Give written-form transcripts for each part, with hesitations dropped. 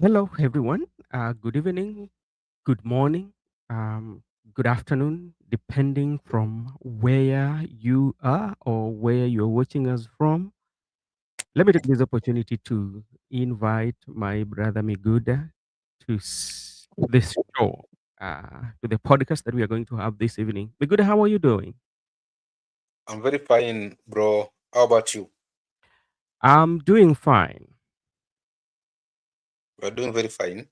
Hello, everyone. Good evening, good morning, good afternoon, depending from where you are or where you're watching us from. Let me take this opportunity to invite my brother Miguda to this show, to the podcast that we are going to have this evening. Miguda, how are you doing? I'm very fine, bro. How about you? I'm doing fine. We're doing very fine.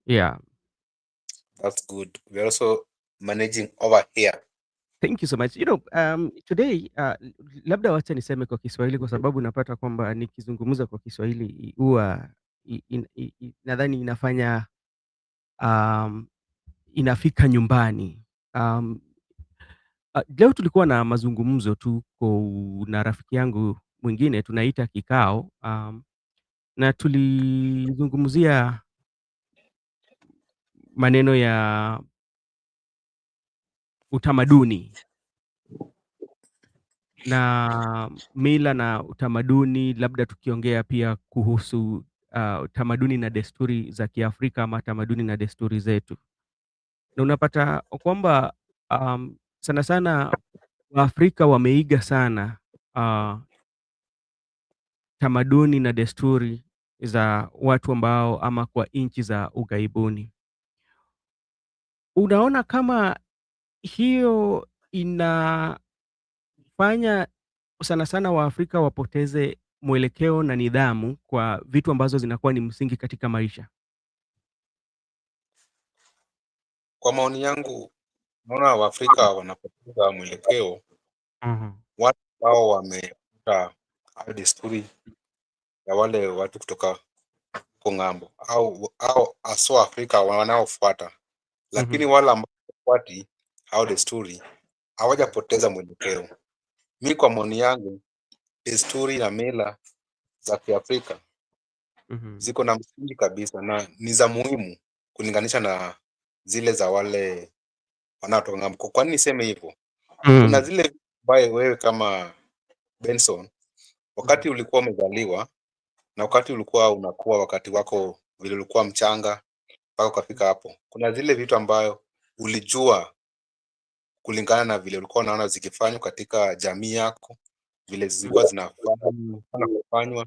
Yeah. That's good. We're also managing over here. Thank you so much. Today, labda wacha niseme kwa Kiswahili kwa sababu napata kwamba nikizungumza kwa Kiswahili huwa nadhani inafanya um, inafika nyumbani. Um, Leo tulikuwa na mazungumzo tu na rafiki yangu mwingine tunaita kikao, na tulizungumzia maneno ya utamaduni na mila na utamaduni, labda tukiongea pia kuhusu tamaduni na desturi za Kiafrika ama tamaduni na desturi zetu. Na unapata kwamba sana sana Waafrika wameiga sana uh, tamaduni na desturi za watu ambao ama kwa nchi za ughaibuni. Unaona kama hiyo inafanya sana sana Waafrika wapoteze mwelekeo na nidhamu kwa vitu ambazo zinakuwa ni msingi katika maisha. Kwa maoni yangu, naona Waafrika wanapoteza mwelekeo, Mhm, watu ambao wamekuta au desturi ya wale watu kutoka huko ng'ambo au aswa Afrika wanaofuata, lakini mhm, wale ambao wafuati au desturi hawajapoteza mwelekeo. Mi kwa maoni yangu, desturi na mila za Kiafrika mhm, ziko na msingi kabisa na ni za muhimu kulinganisha na zile za wale wanaotoka ng'ambo. Kwa nini niseme hivyo? Kuna mm, zile ambaye wewe kama Benson, mhm, wakati ulikuwa umezaliwa na wakati ulikuwa unakuwa, wakati wako vile ulikuwa mchanga mpaka ukafika hapo, kuna zile vitu ambayo ulijua kulingana na vile ulikuwa unaona zikifanywa katika jamii yako, vile zilikuwa zinafanywa.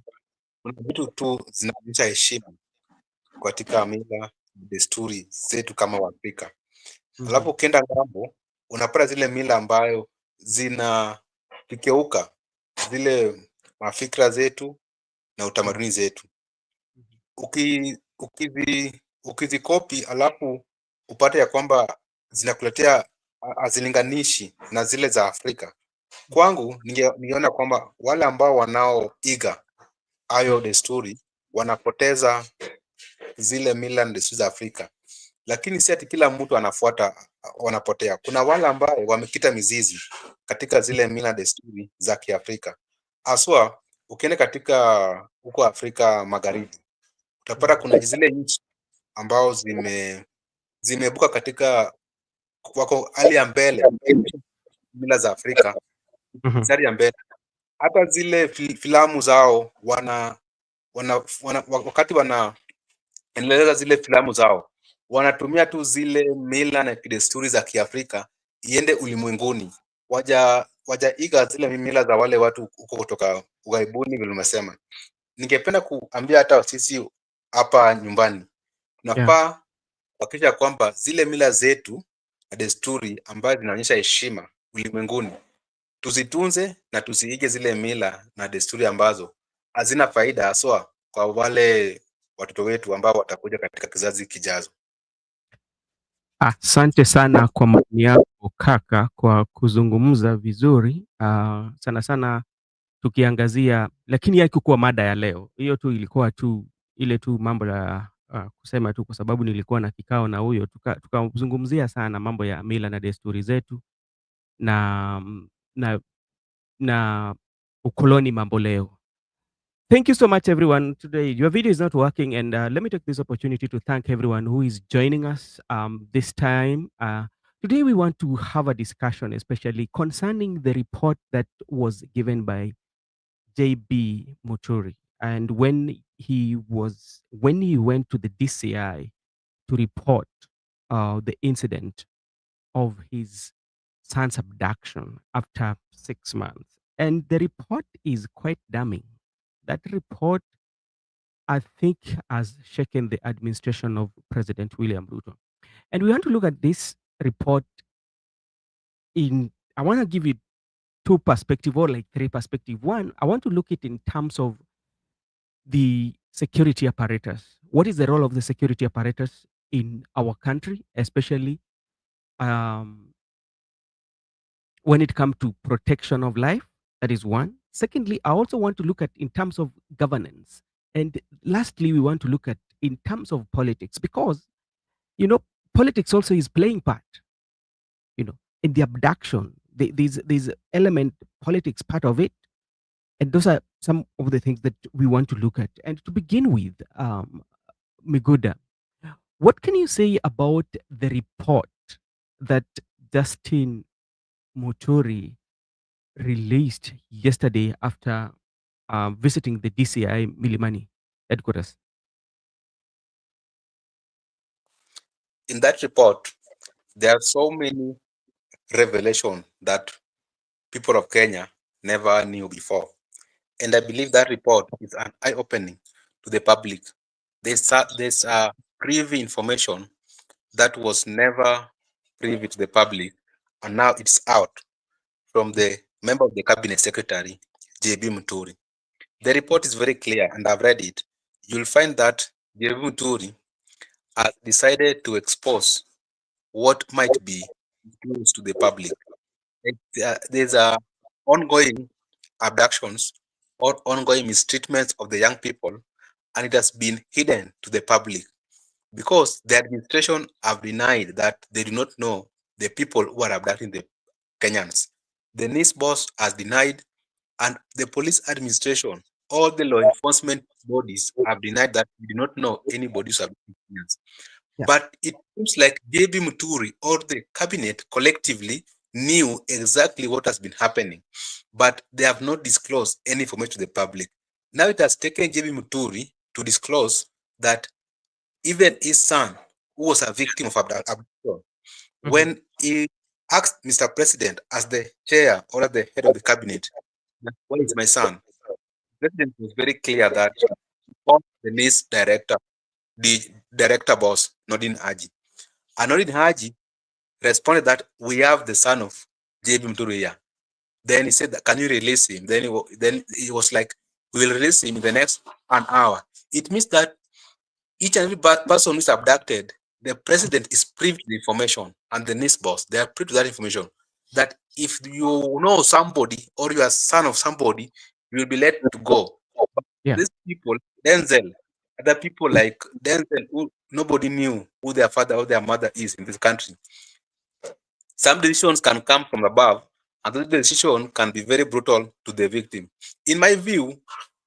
Kuna vitu tu zinaonyesha heshima katika mila, desturi zetu kama Waafrika. Alafu mhm, ukienda ng'ambo, unapata zile mila ambayo zinakikeuka zile mafikra zetu na mm, utamaduni zetu. Ukizikopi alafu upate ya kwamba zinakuletea hazilinganishi na zile za Afrika. Kwangu ningeona kwamba wale ambao wanaoiga hayo desturi wanapoteza zile mila na desturi za Afrika, lakini si ati kila mtu anafuata wanapotea. Kuna wale ambao wamekita mizizi katika zile mila na desturi za Kiafrika, haswa ukienda katika huko Afrika Magharibi, utapata mhm, kuna zile nchi ambao zimeibuka katika, wako hali ya mbele kuonyesha mila za Afrika, mhm, mstari ya mbele. Hata zile filamu zao wakati wanaendeleza zile filamu zao, wanatumia tu zile mila na desturi za Kiafrika iende ulimwenguni. Wajaiga zile mila za wale watu huko kutoka ughaibuni vile umesema. Ningependa kuambia hata sisi hapa nyumbani yeah. tunafaa kuhakikisha kwamba zile mila zetu na desturi ambazo zinaonyesha heshima ulimwenguni tuzitunze na tusiige zile mila na desturi ambazo hazina faida, haswa kwa wale watoto wetu ambao watakuja katika kizazi kijazo. Asante sana kwa maoni yako kaka, kwa kuzungumza vizuri. Sana sana tukiangazia, lakini haikukuwa mada ya leo. Hiyo tu ilikuwa tu ile tu mambo ya kusema tu, kwa sababu nilikuwa na kikao na huyo, tukazungumzia sana mambo ya mila na desturi zetu na na na ukoloni mambo leo. Thank you so much, everyone. Today, your video is not working, and let me take this opportunity to thank everyone who is joining us this time. Today, we want to have a discussion, especially concerning the report that was given by JB Muturi. And when he went to the DCI to report the incident of his son's abduction after 6 months. And the report is quite damning. That report, I think, has shaken the administration of President William Ruto. And we want to look at this report I want to give you two perspective or like three perspective. One, I want to look it in terms of the security apparatus. What is the role of the security apparatus in our country, especially um, when it comes to protection of life? That is one. Secondly, I also want to look at in terms of governance. And lastly, we want to look at in terms of politics, because, you know, politics also is playing part, you know, in the abduction. There's element politics part of it. And those are some of the things that we want to look at. And to begin with, Miguda, what can you say about the report that Justin Muturi released yesterday after visiting the DCI Milimani headquarters? In that report, there are so many revelations that people of Kenya never knew before. And I believe that report is an eye-opening to the public. There's privy information that was never privy to the public, and now it's out from the member of the cabinet secretary, JB Muturi. The report is very clear, and I've read it. You'll find that JB Muturi has decided to expose what might be close to the public. There's ongoing abductions or ongoing mistreatments of the young people, and it has been hidden to the public because the administration have denied that they do not know the people who are abducting the Kenyans. The NIS boss has denied, and the police administration, all the law enforcement bodies have denied that we do not know anybody who's abducting Kenyans. Yeah. But it seems like JB Muturi or the cabinet collectively knew exactly what has been happening, but they have not disclosed any information to the public. Now it has taken JB Muturi to disclose that even his son, who was a victim of abduction, when he asked Mr. President, as the chair or as the head of the cabinet, where is my son? The president was very clear that the NIS director, the director boss, Nordin Haji. And Nordin Haji responded that we have the son of JB Muturi here. Then he said, can you release him? Then he was like, we will release him in the next an hour. It means that each and every person who is abducted, the president is privy to the information, and the NIS boss, they are privy to that information. That if you know somebody or you are son of somebody, you will be let to go. But these people, Denzel, other people like Denzel, who nobody knew who their father or their mother is in this country. Some decisions can come from above, and those decisions can be very brutal to the victim. In my view,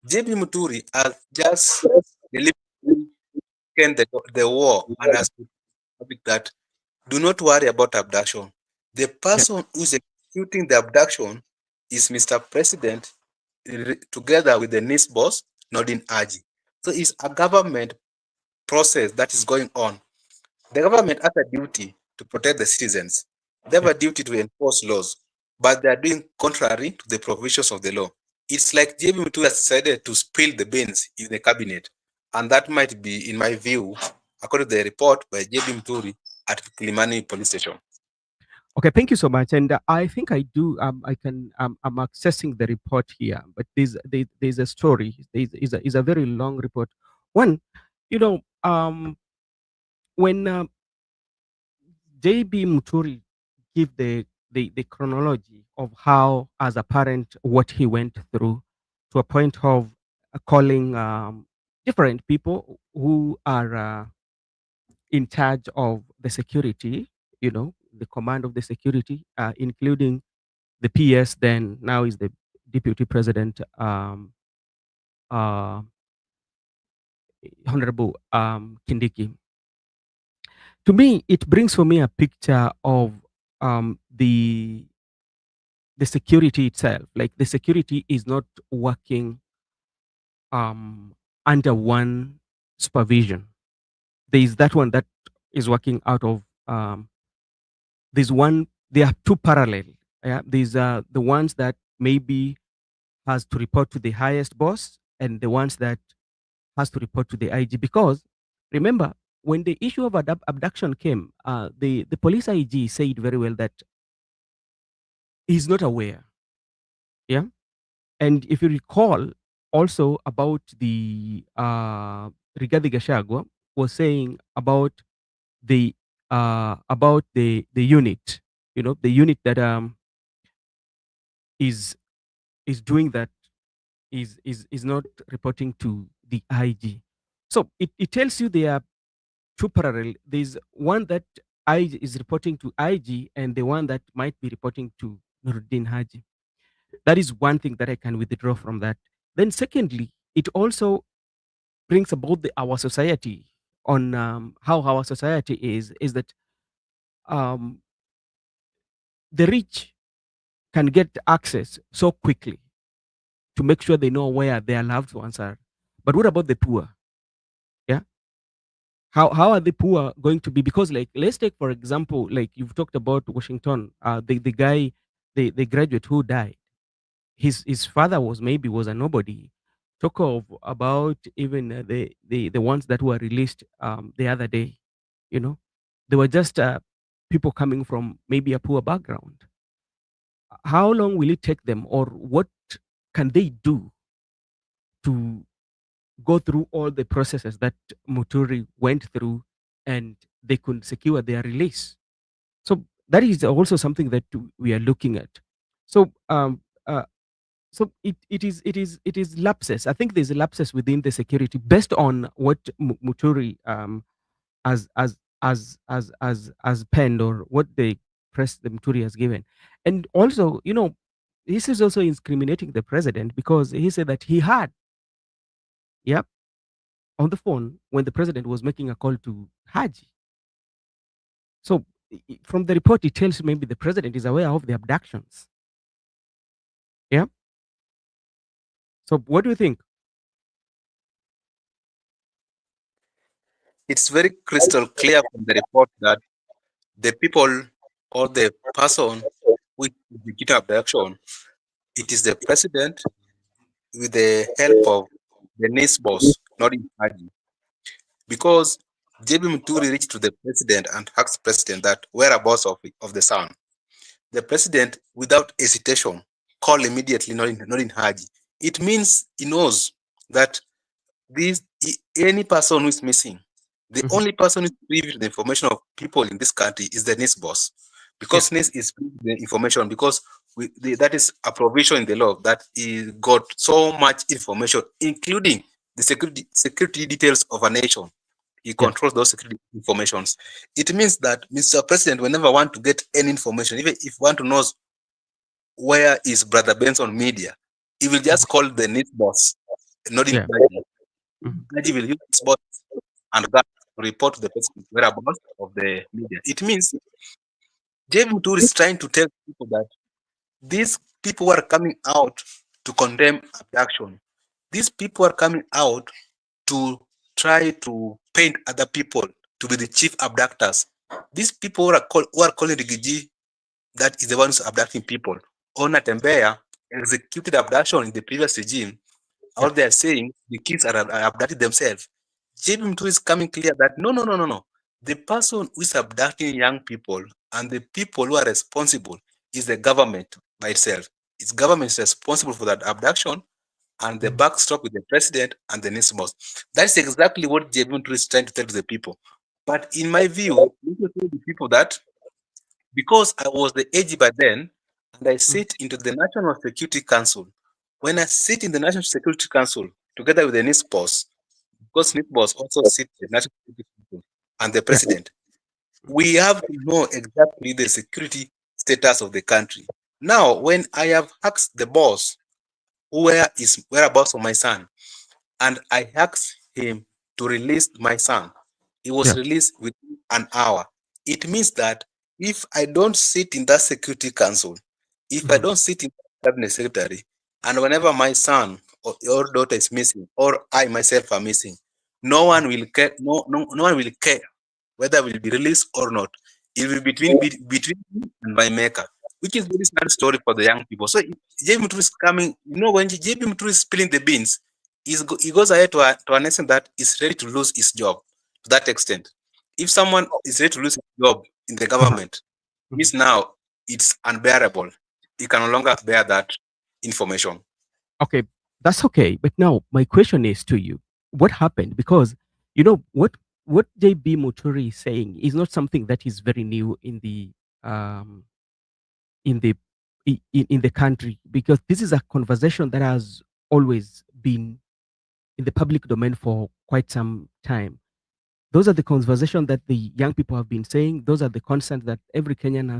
JB Muturi has just deliberately taken the war and has public that do not worry about abduction. The person who is executing the abduction is Mr. President together with the NIS boss, Nordin Haji. So it's a government process that is going on. The government has a duty to protect the citizens. They have a duty to enforce laws, but they are doing contrary to the provisions of the law. It's like JB Muturi has decided to spill the beans in the cabinet, and that might be, in my view, according to the report by JB Muturi at Kilimani police station. Okay, thank you so much. And I think I do. I'm accessing the report here, but there's a story. There's a very long report. One, you know, when JB Muturi give the chronology of how, as a parent, what he went through, to a point of calling different people who are in charge of the security, you know, the command of the security, including the PS, then now is the deputy president, uh, Honorable Kindiki. To me, it brings for me a picture of the security itself. Like, the security is not working under one supervision. There is that one that is working out of there's one. There are two parallel. Yeah, these are the ones that maybe has to report to the highest boss, and the ones that has to report to the IG. Because remember, when the issue of abduction came, the police IG said very well that he's not aware. Yeah, and if you recall, also about the Rigathi Gachagua was saying about the unit, the unit that is is doing that is not reporting to the IG. So it tells you there are two parallel. There's one that IG is reporting to IG, and the one that might be reporting to Nuruddin Haji. That is one thing that I can withdraw from that. Then secondly, it also brings about our society on how our society is that um, the rich can get access so quickly to make sure they know where their loved ones are. But what about the poor? Yeah. How are the poor going to be? Because like let's take for example, like you've talked about Washington, the guy, the graduate who died. His father was a nobody. Talk of about even the ones that were released the other day. You know, they were just people coming from maybe a poor background. How long will it take them, or what can they do to go through all the processes that Muturi went through, and they could secure their release? So that is also something that we are looking at. So so it is lapses. I think there's a lapses within the security based on what Muturi as penned, or what the press the Muturi has given. And also, this is also incriminating the president, because he said that he had, yep, on the phone when the president was making a call to Haji. So from the report, it tells maybe the president is aware of the abductions. Yeah. So what do you think? It's very crystal clear from the report that the people or the person with the abduction, it is the president with the help of the NIS boss, not in Haji. Because JB Muturi reached to the president and asked president that whereabouts of the son. The president, without hesitation, called immediately, not in Haji. It means he knows that any person who is missing, the Mhm. only person who is privy to the information of people in this country is the NIS boss. Yeah. Because NIS is privy to the information, because that is a provision in the law that he got so much information, including the security details of a nation. He Yeah. controls those security informations. It means that Mr. President, whenever want to get any information, even if want to know where is Brother Benson media, he will Mhm. just call the NIS boss, not in Yeah. Haji. Mhm. Haji will use his boss and that report to the president whereabouts of the media. It means J. Mutur is trying to tell people that these people are coming out to condemn abduction. These people are coming out to try to paint other people to be the chief abductors. These people who are calling Rigiji, that is the ones abducting people. Ona Tembeya executed abduction in the previous regime. Yeah. All they are saying, the kids are abducted themselves. JB2 is coming clear that no. The person who is abducting young people and the people who are responsible is the government by itself. Its government is responsible for that abduction, and the Mhm. backstop with the president and the next boss. That's exactly what JB2 is trying to tell the people. But in my view, we need to tell the people that because I was the AG by then, and I Mhm. sit into the National Security Council. When I sit in the National Security Council together with the NIS boss, because NIS boss also sits in the National Security Council and the Yeah. president, we have to know exactly the security status of the country. Now, when I have asked the boss where is whereabouts of my son, and I asked him to release my son, he was Yeah. released within an hour. It means that if I don't sit in that security council, if I Mhm. don't sit in the cabinet secretary, and whenever my son or your daughter is missing, or I myself am missing, no one will care. No one will care whether will be released or not. It will be between me and my maker, which is very sad story for the young people. So if JB Muturi is coming, when JB Muturi is spilling the beans, he goes ahead to an extent that he's ready to lose his job to that extent. If someone is ready to lose his job in the Uh-huh. government, means now it's unbearable. He can no longer bear that information. Okay, that's okay. But now my question is to you: what happened? Because what JB Muturi is saying is not something that is very new um, in the in the country, because this is a conversation that has always been in the public domain for quite some time. Those are the conversations that the young people have been saying. Those are the concerns that every Kenyan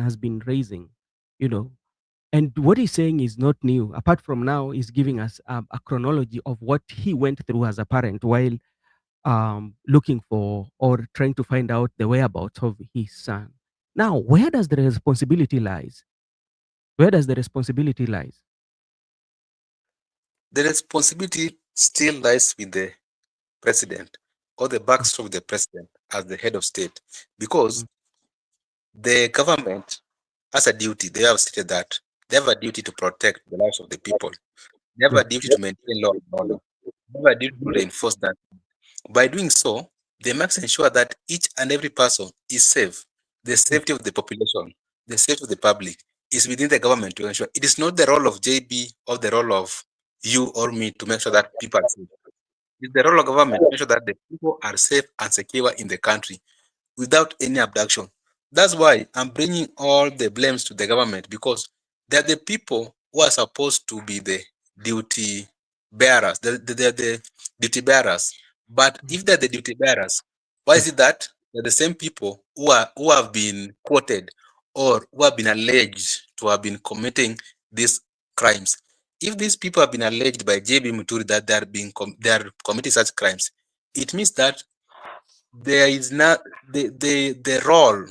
has been raising. You know, and what he's saying is not new. Apart from now, he's giving us a chronology of what he went through as a parent while looking for or trying to find out the whereabouts of his son. Now, where does the responsibility lies? Where does the responsibility lies? The responsibility still lies with the president or the backstop of the president as the head of state, because Mhm. the government has a duty. They have stated that they have a duty to protect the lives of the people. They have Yeah. a duty to maintain law and order. They have a duty to reinforce that. By doing so, they must ensure that each and every person is safe. The Mm. safety of the population, the safety of the public is within the government to ensure. It is not the role of JB or the role of you or me to make sure that people are safe. It's the role of government to make sure that the people are safe and secure in the country without any abduction. That's why I'm bringing all the blames to the government, because they're the people who are supposed to be the duty bearers. They're the duty bearers. But Mhm. if they're the duty bearers, why Yeah. is it that they're the same people who have been quoted or who have been alleged to have been committing these crimes? If these people have been alleged by JB Muturi that they are committing such crimes, it means that there is not the role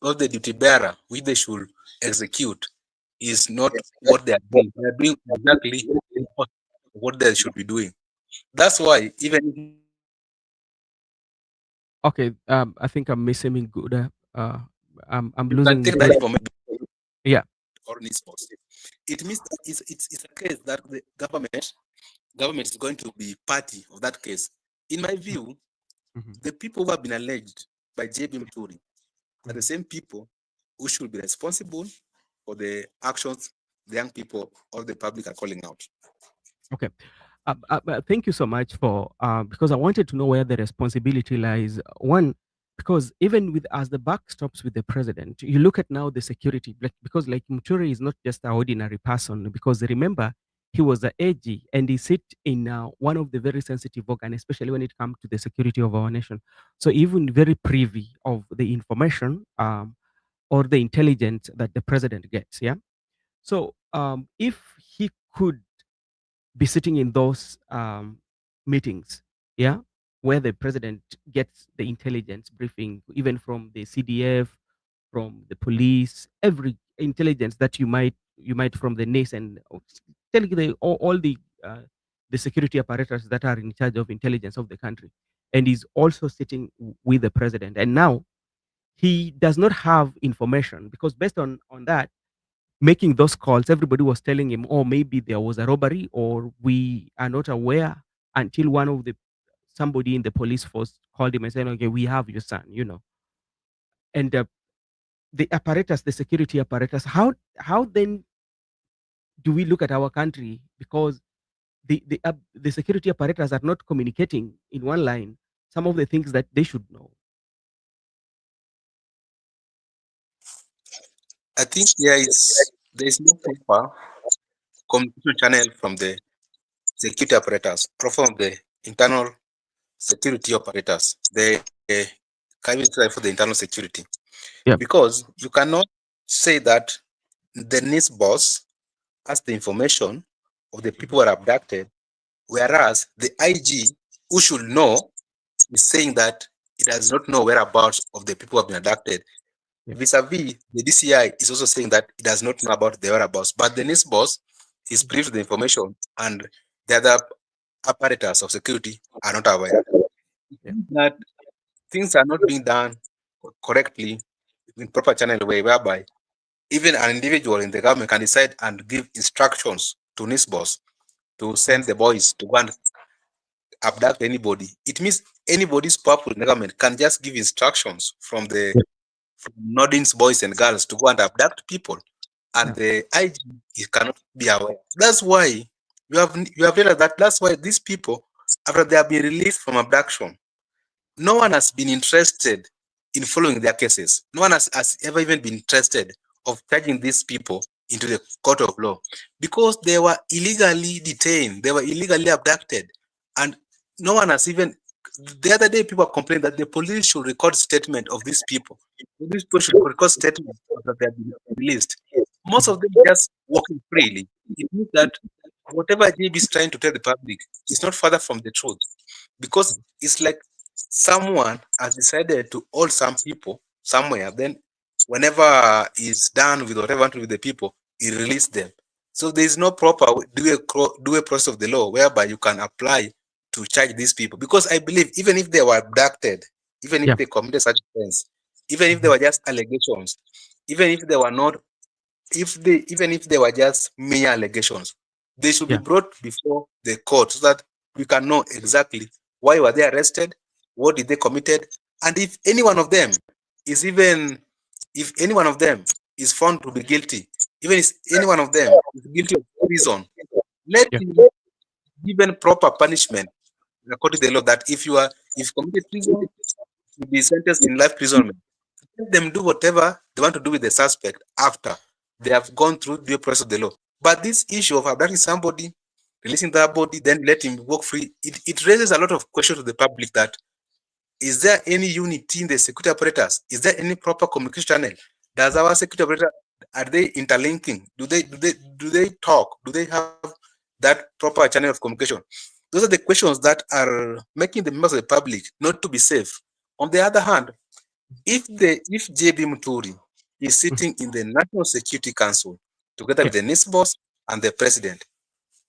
of the duty bearer which they should execute is not what they are doing. They are doing exactly what they should be doing. That's why even Okay. I think I'm missing good. I'm you can losing take that good. information Yeah. or needs force. It means that it's a case that the government is going to be party of that case. In my view, Mhm. the people who have been alleged by JB Muturi are the Mhm. same people who should be responsible for the actions the young people or the public are calling out. Okay. Thank you so much for because I wanted to know where the responsibility lies. One, because even with as the buck stops with the president, you look at now the security, because like Muturi is not just an ordinary person. Because remember, he was a AG and he sit in one of the very sensitive organ, especially when it comes to the security of our nation. So even very privy of the information or the intelligence that the president gets. Yeah. So if he could be sitting in those meetings, yeah, where the president gets the intelligence briefing, even from the CDF, from the police, every intelligence that you might from the NACE and telling all the security apparatus that are in charge of intelligence of the country, and he's also sitting with the president. And now he does not have information because based on that making those calls, everybody was telling him, oh, maybe there was a robbery or we are not aware until one of the somebody in the police force called him and said, okay, we have your son. And the apparatus, the security apparatus, how then do we look at our country? Because the security apparatus are not communicating in one line some of the things that they should know. I think there is no proper communication channel from the security operators or from the internal security operators. The Kaiwi try for the internal security, Yeah. because you cannot say that the NIS boss has the information of the people who are abducted, whereas the IG who should know is saying that it does not know whereabouts of the people who have been abducted. Yeah. Vis-a-vis, the DCI is also saying that it does not know about the whereabouts, but the NIS boss is privy to the information, and the other apparatus of security are not aware. Yeah. That things are not being done correctly in proper channel way, whereby even an individual in the government can decide and give instructions to his boss to send the boys to go and abduct anybody. It means anybody's powerful in the government can just give instructions from the Yeah. from Nordin's boys and girls to go and abduct people, and Yeah. the IG he cannot be aware. That's why you have realized that that's why these people, after they have been released from abduction, no one has been interested in following their cases. No one has ever even been interested of charging these people into the court of law because they were illegally detained, they were illegally abducted, and no one has even. The other day, people complained that the police should record statement of these people. These people should record statement that they have been released. Most Mhm. of them just walking freely. It means that whatever JB is trying to tell the public is not further from the truth because it's like someone has decided to hold some people somewhere, then whenever he's done with whatever to with the people, he release them. So there is no proper do a process of the law whereby you can apply to charge these people. Because I believe even if they were abducted, even if Yeah. they committed such offense, even if they Mhm. were just allegations, even if they were not, even if they were just mere allegations, they should be Yeah. brought before the court so that we can know exactly why were they arrested, what did they committed, and if any one of them is even if any one of them is found to be guilty, even if any one of them is guilty of treason, let Yeah. him be given proper punishment according to the law. That if you committed treason, you be sentenced in life imprisonment. Let them do whatever they want to do with the suspect after they have gone through the process of the law. But this issue of abducting somebody, releasing that body, then let him walk free, it raises a lot of questions to the public that is there any unity in the security apparatus? Is there any proper communication channel? Does our security apparatus, are they interlinking? Do they talk? Do they have that proper channel of communication? Those are the questions that are making the members of the public not to be safe. On the other hand, if JB Muturi is Mhm. sitting in the National Security Council together Yeah. with the NIS boss and the president,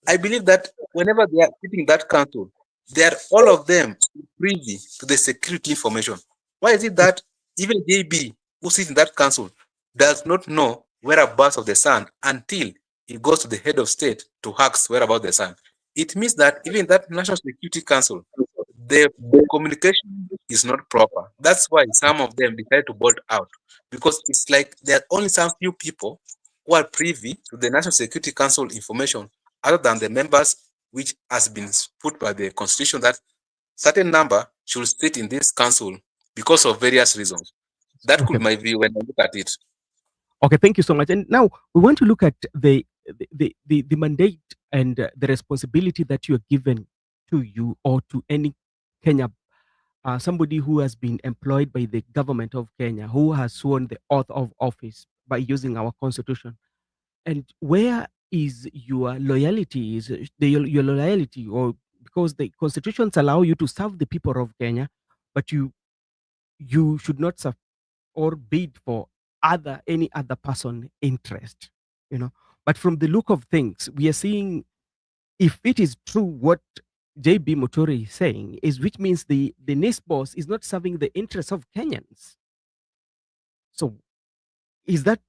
I believe that whenever they are sitting in that council, they are all of them privy to the security information. Why is it Yeah. that even JB, who sits in that council, does not know whereabouts of the sun until he goes to the head of state to ask whereabouts the sun? It means that even that National Security Council, the communication is not proper. That's why some of them decide to bolt out because it's like there are only some few people who are privy to the National Security Council information other than the members which has been put by the constitution that certain number should sit in this council because of various reasons. That Okay. could my view when I look at it. Okay, thank you so much. And now we want to look at the mandate and the responsibility that you are given to you or to any Kenya, somebody who has been employed by the government of Kenya, who has sworn the oath of office by using our constitution. And where is your loyalty? Is your loyalty, or because the constitutions allow you to serve the people of Kenya, but you should not serve or bid for any other person interest, you know. But from the look of things, we are seeing, if it is true what JB Muturi is saying, is which means the NIS boss is not serving the interests of Kenyans. So is that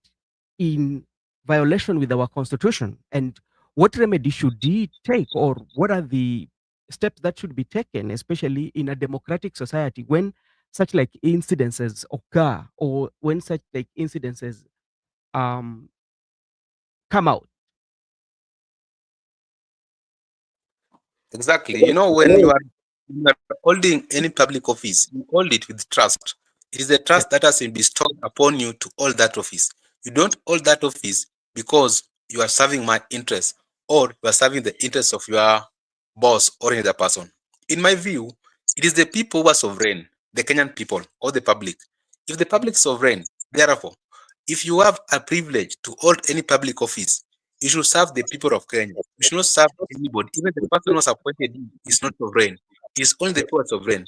in violation with our constitution? And what remedy should he take, or what are the steps that should be taken, especially in a democratic society, when such like incidences occur, or when such like incidences um, come out? Exactly. When you are holding any public office, you hold it with trust. It is the Yeah. trust that has been bestowed upon you to hold that office. You don't hold that office because you are serving my interest or you are serving the interests of your boss or any other person. In my view, it is the people who are sovereign, the Kenyan people or the public. If the public is sovereign, therefore, if you have a privilege to hold any public office, you should serve the people of Kenya. You should not serve anybody. Even the person who was appointed is not sovereign. It's only the people are sovereign.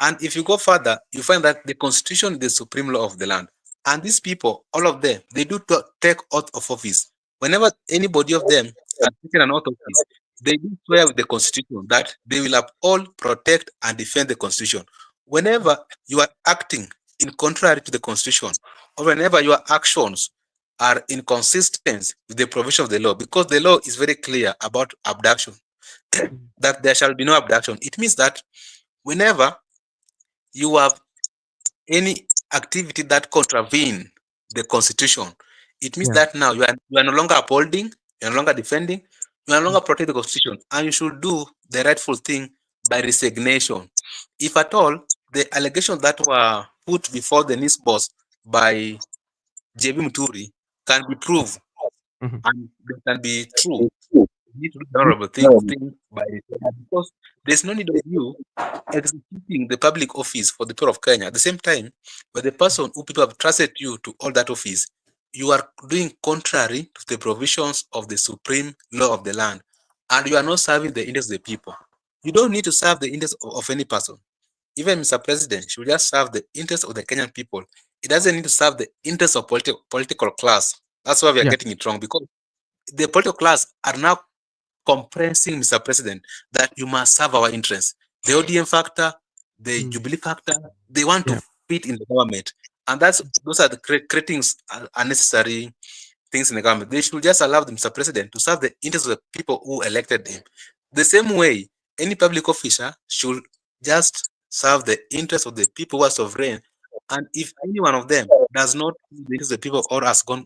And if you go further, you find that the constitution is the supreme law of the land. And these people, all of them, they do take oath of office. Whenever anybody of them have taken an oath of office, they do swear with the Constitution that they will uphold, protect, and defend the Constitution. Whenever you are acting in contrary to the Constitution, or whenever your actions are inconsistent with the provision of the law, because the law is very clear about abduction, that there shall be no abduction. It means that whenever you have any activity that contravene the Constitution, it means Yeah. that now you are no longer upholding, you are no longer defending, you are no longer protecting the Constitution, and you should do the rightful thing by resignation. If at all the allegations that were put before the NIS boss by JB Muturi can be proved Mhm. and they can be true, you need to do the honorable thing by resignation, because there's no need of you executing the public office for the people of Kenya. At the same time, but the person who people have trusted you to hold that office, you are doing contrary to the provisions of the supreme law of the land, and you are not serving the interests of the people. You don't need to serve the interests of any person. Even Mr. President should just serve the interests of the Kenyan people. It doesn't need to serve the interests of political class. That's why we are Yeah. getting it wrong, because the political class are now compressing, Mr. President, that you must serve our interests. The ODM factor, the Mm. Jubilee factor, they want to Yeah. fit in the government. And those are the creating unnecessary things in the government. They should just allow the Mr. President to serve the interests of the people who elected him. The same way, any public officer should just serve the interests of the people who are sovereign. And if any one of them does not serve the interests of the people or has gone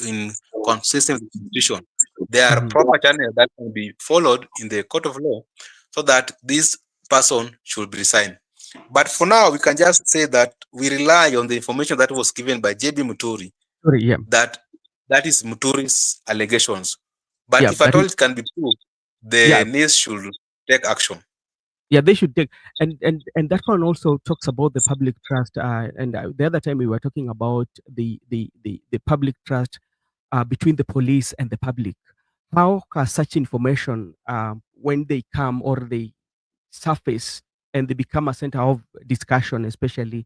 in consistent with the constitution, there are Mhm. proper channels that can be followed in the court of law so that this person should be resigned. But for now, we can just say that we rely on the information that was given by JB Muturi, Sorry. Yeah. that that is Muturi's allegations. But Yeah. if at That all is. it can be proved, the Yeah. NIS should take action. Yeah. They should take. And that one also talks about the public trust. And the other time we were talking about the public trust between the police and the public. How can such information, when they come or they surface and they become a center of discussion, especially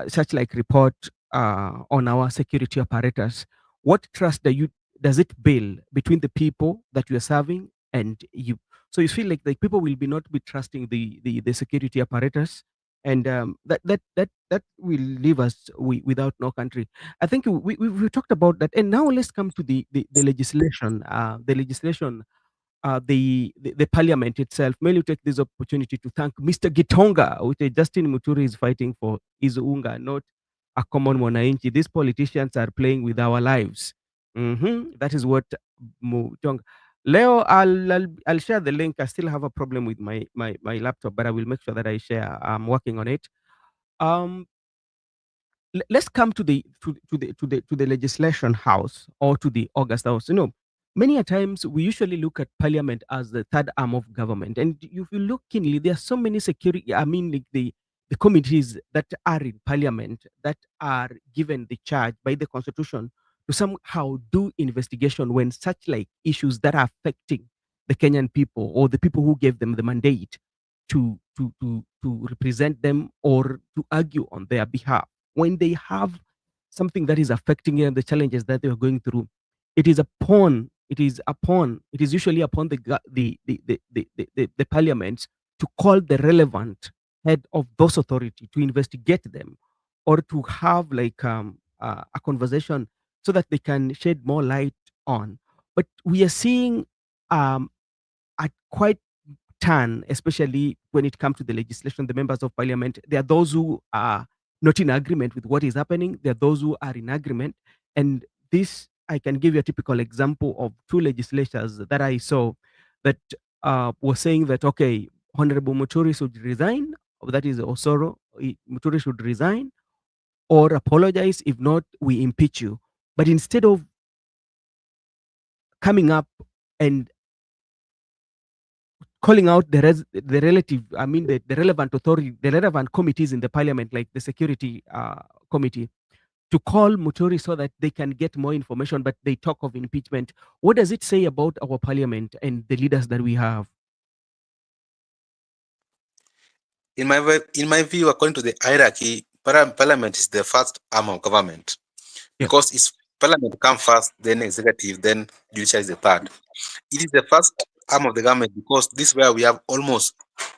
such like report on our security apparatus, what trust does it build between the people that you are serving and you? So you feel like the people will be not be trusting the security apparatus, and that will leave us without no country. I think we talked about that, and now let's come to the legislation. The legislation, the parliament itself. May you take this opportunity to thank Mr. Gitonga, which Justin Muturi is fighting for, is unga, not a common mwananchi. These politicians are playing with our lives. That is what Mutonga. Leo, I'll share the link. I still have a problem with my laptop, but I will make sure that I share. I'm working on it. Um, let's come to the legislation house or to the August house. Many a times we usually look at parliament as the third arm of government, and if you look keenly, there are so many security. I mean, like the committees that are in parliament that are given the charge by the constitution to somehow do investigation when such like issues that are affecting the Kenyan people or the people who gave them the mandate to represent them or to argue on their behalf, when they have something that is affecting them, the challenges that they are going through, it is usually upon the parliaments to call the relevant head of those authority to investigate them or to have like a conversation so that they can shed more light on. But we are seeing a quite turn, especially when it comes to the legislation, the members of parliament. There are those who are not in agreement with what is happening. There are those who are in agreement. And this, I can give you a typical example of two legislators that I saw that were saying that, okay, Honorable Muturi should resign, or that is Osoro, Muturi should resign or apologize. If not, we impeach you. But instead of coming up and calling out the relative, I mean, the relevant authority, the relevant committees in the parliament, like the security committee, to call Muturi so that they can get more information, but they talk of impeachment. What does it say about our parliament and the leaders that we have? In my view, according to the hierarchy, parliament is the first arm of government Yeah. because it's Parliament come first, then executive, then judiciary is the third. It is the first arm of the government because this is where we have almost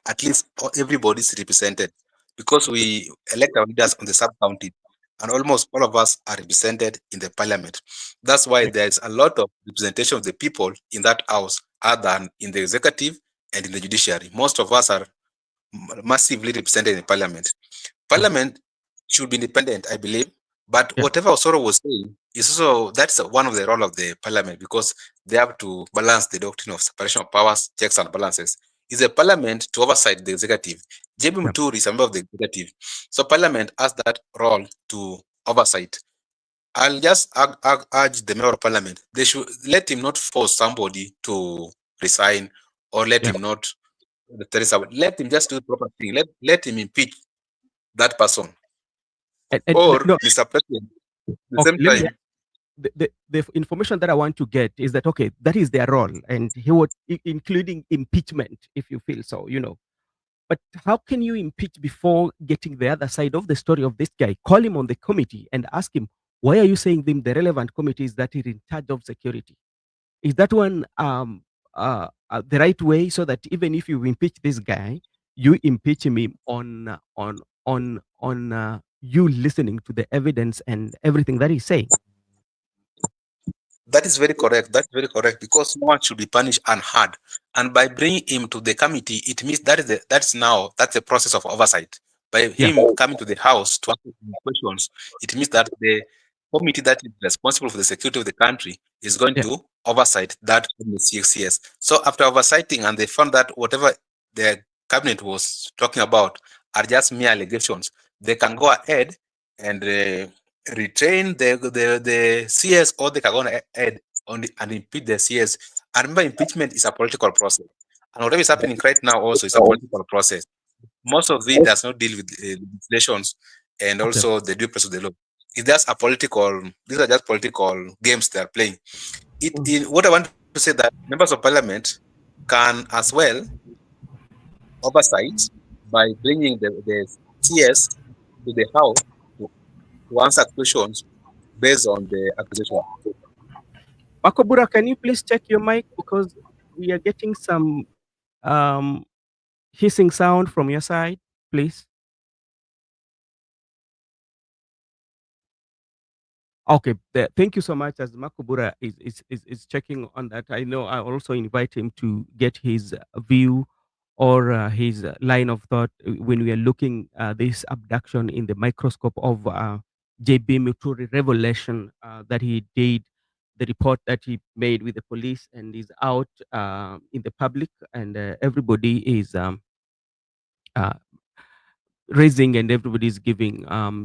at least everybody is represented because we elect our leaders on the sub county and almost all of us are represented in the parliament. That's why Yeah. there is a lot of representation of the people in that house other than in the executive and in the judiciary. Most of us are massively represented in parliament. Mhm. Parliament should be independent, I believe. But Yeah. whatever Osoro was saying is also that's one of the role of the parliament because they have to balance the doctrine of separation of powers, checks and balances. Is the parliament to oversight the executive? JB Yeah. Muturi is a member of the executive, so parliament has that role to oversight. I'll just urge the member of parliament they should let him not force somebody to resign or let Yeah. him not let him just do the proper thing. Let him impeach that person. And Or, no, Mr. President, at the okay, same let me time, the information that I want to get is that okay, that is their role, and he would including impeachment if you feel so, you know. But how can you impeach before getting the other side of the story of this guy? Call him on the committee and ask him, why are you saying them the relevant committee is that he's in charge of security? Is that one the right way so that even if you impeach this guy, you impeach him on you listening to the evidence and everything that he's saying? that is very correct. That's very correct because no one should be punished unheard. And by bringing him to the committee, it means that's the process of oversight. By Yeah, him coming to the house to ask questions, it means that the committee that is responsible for the security of the country is going yeah. to oversight that from the CXCS. So after oversighting, and they found that whatever the cabinet was talking about are just mere allegations, they can go ahead and retrain the CS, or they can go ahead on and impeach the CS. And remember, impeachment is a political process. And whatever is happening right now also is a political process. Most of it does not deal with legislations and Okay. also the due process of the law. It's just a political, these are just political games they are playing. Mm. What I want to say that members of parliament can as well oversight by bringing the CS to the house to, to answer questions based on the accusation. Makobura, can you please check your mic because we are getting some um, hissing sound from your side, please? Okay, thank you so much. As Makobura is checking on that, I know I also invite him to get his view or his line of thought when we are looking this abduction in the microscope of JB Muturi revelation that he did, the report that he made with the police and is out in the public, and everybody is uh, raising and everybody's giving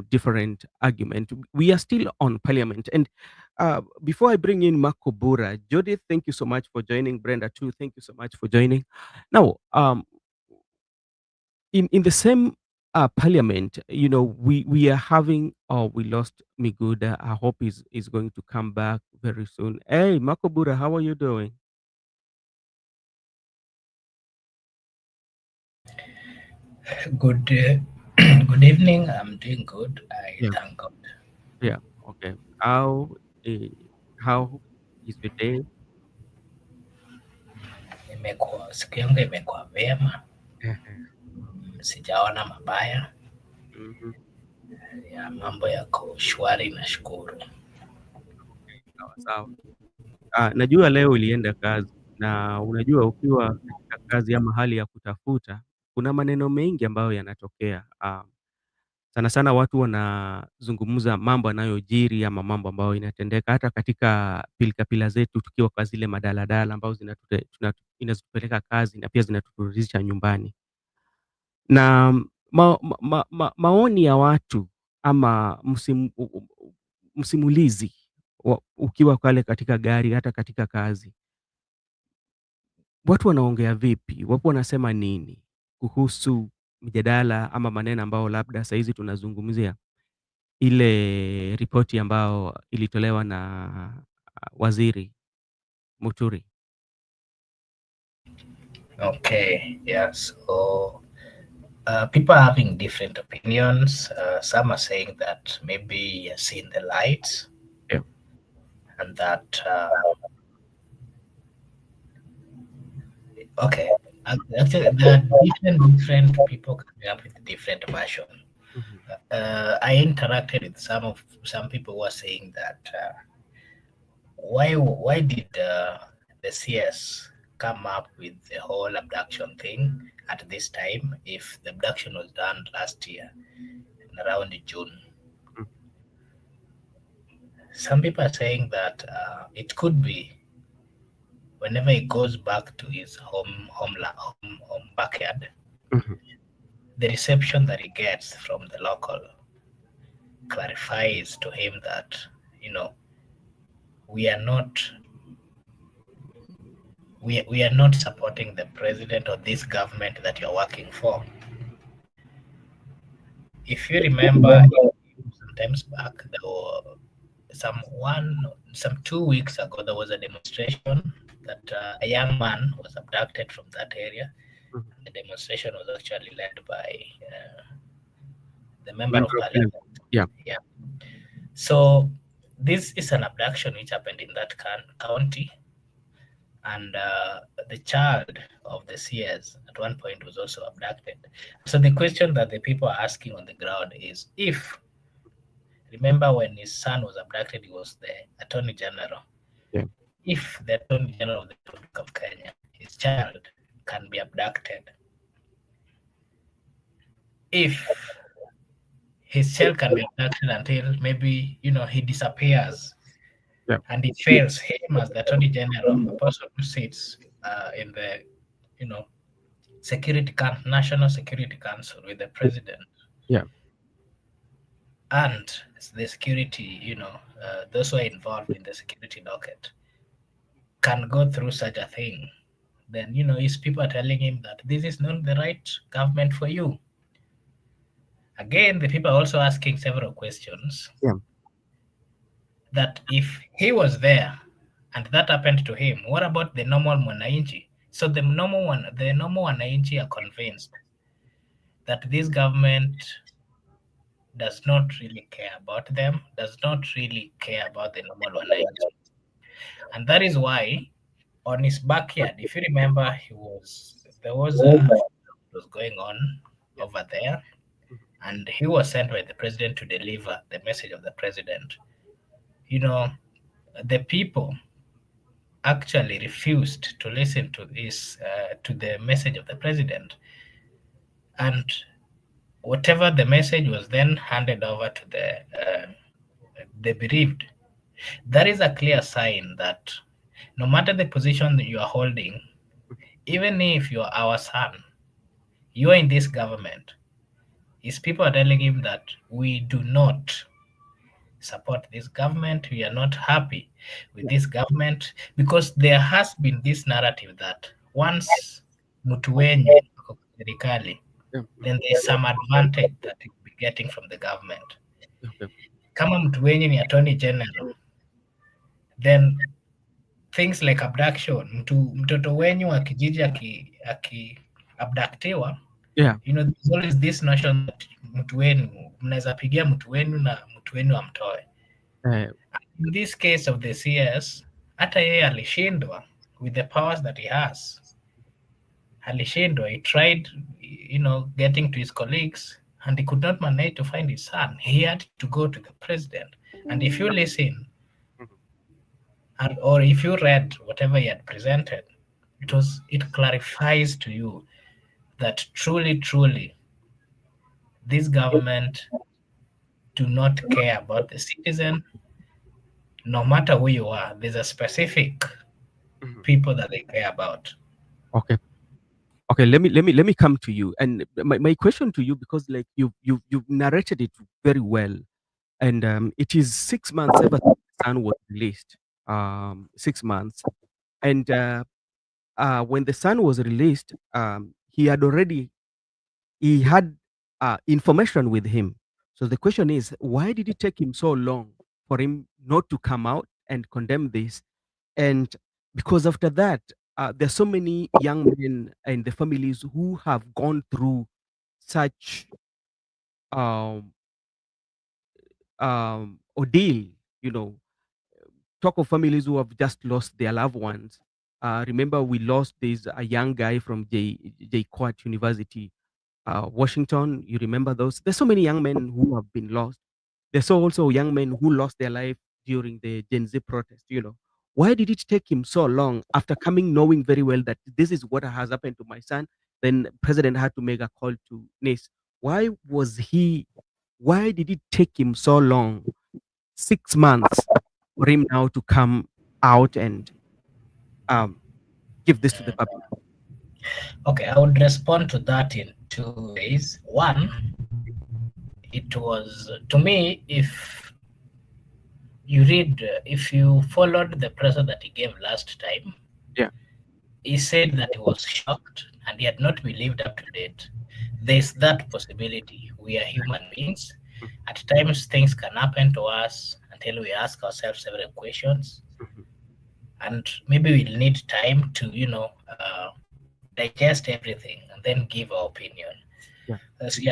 different argument. We are still on parliament. And before I bring in Makobura, Judith, thank you so much for joining. Brenda, too, thank you so much for joining. Now, in the same parliament, you know, we are having, oh, we lost Miguda. I hope is going to come back very soon. Hey, Makobura, how are you doing? Good, good evening. I'm doing good. I Yeah, thank God. yeah, okay. Uh, how is your day? Siku yangu imekuwa vyema, Uh-huh. sijaona mabaya Mhm. ya mambo yako shwari, nashukuru. Sawa sawa. Najua leo ulienda kazi na unajua ukiwa katika kazi ama hali ya kutafuta, kuna maneno mengi ambayo yanatokea. Sana sana watu wanazungumza mambo yanayojiri ama mambo ambayo inatendeka hata katika pilkapila zetu tukiwa kwa zile madaladala ambazo inazitupeleka kazi na pia zinaturudisha nyumbani. Na maoni ya watu ama msimulizi ukiwa pale katika gari hata katika kazi, watu wanaongea vipi? Wapo wanasema nini kuhusu mjadala ama maneno ambao labda saa hizi tunazungumzia ile ripoti ambao ilitolewa na waziri Muturi? Okay, yeah. So people are having different opinions. Some are saying that maybe he has seen the light. Yeah. and that okay, actually there are different people coming up with different version. Mhm. I interacted with some people who are saying that why did the CS come up with the whole abduction thing at this time if the abduction was done last year around June? Mhm. Some people are saying that it could be whenever he goes back to his home backyard, Mhm. the reception that he gets from the local clarifies to him that you know we are not we are not supporting the president or this government that you're working for. If you remember, sometimes back, there were some 2 weeks ago, there was a demonstration that a young man was abducted from that area. Mhm. The demonstration was actually led by the member of Member of parliament. Parliament. Yeah. Yeah. So this is an abduction which happened in that county, and the child of the CS at one point was also abducted. So the question that the people are asking on the ground is if, remember when his son was abducted, he was the Attorney General. Yeah. If the Attorney General of the Republic of Kenya, his child, can be abducted, if his child can be abducted until maybe he disappears Yeah. and it fails him as the Attorney General, a person who sits in the you know National Security Council with the president Yeah. and the security, those who are involved in the security docket can go through such a thing, then his people are telling him that this is not the right government for you. Again, the people are also asking several questions Yeah. that if he was there and that happened to him, what about the normal Mwananchi? So the normal Mwananchi are convinced that this government does not really care about them, does not really care about the normal Wananchi. And that is why on his backyard, if you remember, there was a was going on Yeah. over there, Mhm. and he was sent by the president to deliver the message of the president. You know, the people actually refused to listen to the message of the president, and whatever the message was then handed over to the bereaved. That is a clear sign that no matter the position that you are holding, even if you are our son, you are in this government. His people are telling him that we do not support this government, we are not happy with Yeah. this government, because there has been this narrative that once mtu wenyu ako kwa serikali, Yeah. then there is some advantage that you'll be getting from the government. Okay. Kama mtu wenyu ni attorney general, then things like abduction, mtoto wenyu wa kijiji abductiwa, Yeah. there's always this notion that mtu wenu mnaweza pigia mtu wenu na mtu wenu amtoe. Uh, In this case of the CS, hata yeye alishindwa with the powers that he has. Alishindwa, he tried getting to his colleagues and he could not manage to find his son. He had to go to the president. And if you listen, Mhm. or if you read whatever he had presented, it clarifies to you that truly this government do not care about the citizen. No matter who you are, there's a specific Mhm. people that they care about. Okay. Okay. Let me come to you. And my question to you, because like you've narrated it very well, and it is 6 months ever since the Sun was released. 6 months, and when the Sun was released, he had information with him. So the question is, why did it take him so long for him not to come out and condemn this? And because after that, there's so many young men and the families who have gone through such um, ordeal, you know, talk of families who have just lost their loved ones. Remember, we lost a young guy from J. Quat University, Washington. You remember those? There's so many young men who have been lost. There's also young men who lost their life during the Gen Z protest. Why did it take him so long after coming, knowing very well that this is what has happened to my son? Then president had to make a call to NIS. Why did it take him so long, 6 months, for him now to come out and um, give this to the public? Okay, I would respond to that in two ways. One, it was, to me, if you followed the presser that he gave last time, Yeah. he said that he was shocked and he had not been lived up to date. There's that possibility. We are human beings. At times, things can happen to us until we ask ourselves several questions. And maybe we'll need time to, digest everything and then give our opinion. Yeah.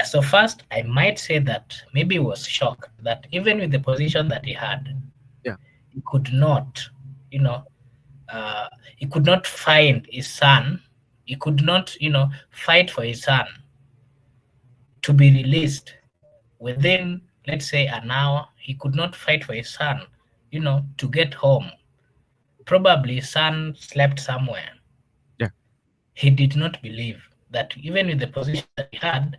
So first, I might say that maybe he was shocked that even with the position that he had, Yeah. he could not, he could not find his son. He could not, fight for his son to be released within, let's say, an hour. He could not fight for his son, to get home. Probably his son slept somewhere. Yeah. He did not believe that even with the position that he had,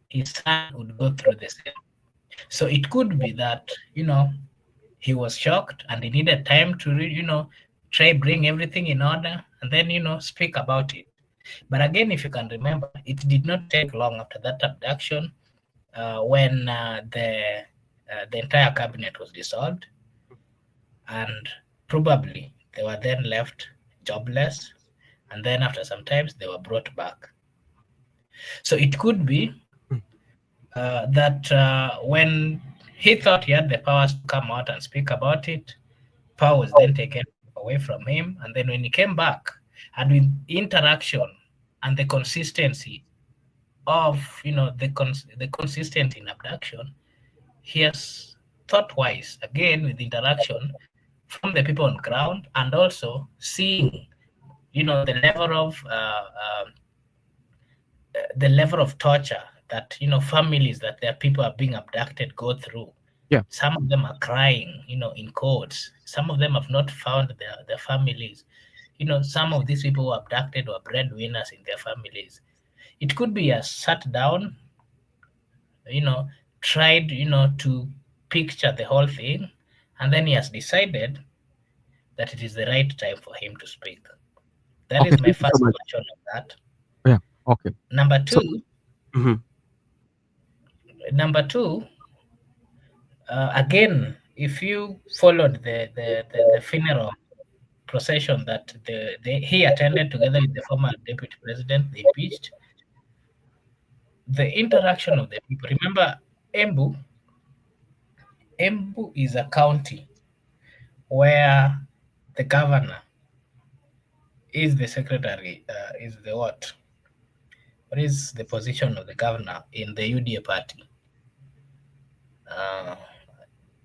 his son would go through the same. So it could be that, he was shocked and he needed time to, try bring everything in order and then, speak about it. But again, if you can remember, it did not take long after that abduction when the entire cabinet was dissolved, and probably they were then left jobless, and then after some time they were brought back. So it could be that when he thought he had the powers to come out and speak about it, power was then taken away from him. And then when he came back, and with interaction and the consistency of, the consistent in abduction, he has thought twice, again with interaction from the people on ground, and also seeing, the level of torture that, families that their people are being abducted go through. Yeah. Some of them are crying, in courts. Some of them have not found their families. Some of these people who were abducted were breadwinners in their families. It could be a sat down, tried, to picture the whole thing, and then he has decided that it is the right time for him to speak. That Okay, is my thank you so first much. question of that. Yeah. Okay. Number So, two, mhm. Again, if you followed the funeral procession that he attended together with the former deputy president, the impeached, the interaction of the people. Remember, Embu is a county where the governor is the secretary, is the what? What is the position of the governor in the UDA party?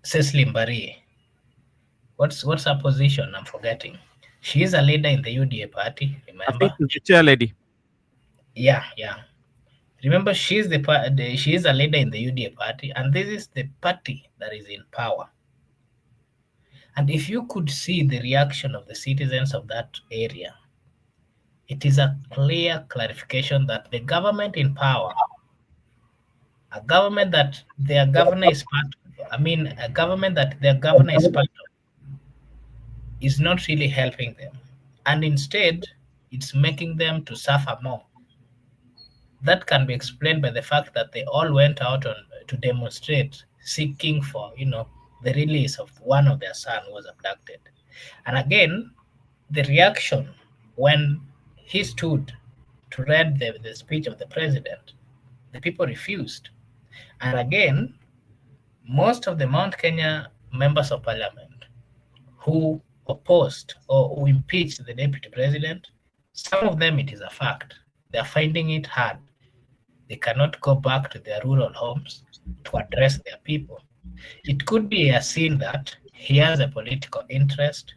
Cecily Mbari. What's her position? I'm forgetting. She is a leader in the UDA party, I think remember? she's the chair lady. Yeah. Remember, she is a leader in the UDA party, and this is the party that is in power. And if you could see the reaction of the citizens of that area, it is a clear clarification that the government in power, a government that their governor is part of, a government that their governor is part of, is not really helping them. And instead, it's making them to suffer more. That can be explained by the fact that they all went out to demonstrate, seeking for, the release of one of their son who was abducted. And again, the reaction when he stood to read the speech of the president, the people refused. And again, most of the Mount Kenya members of parliament who opposed or who impeached the deputy president, some of them, it is a fact, they are finding it hard. They cannot go back to their rural homes to address their people. It could be a scene that he has a political interest,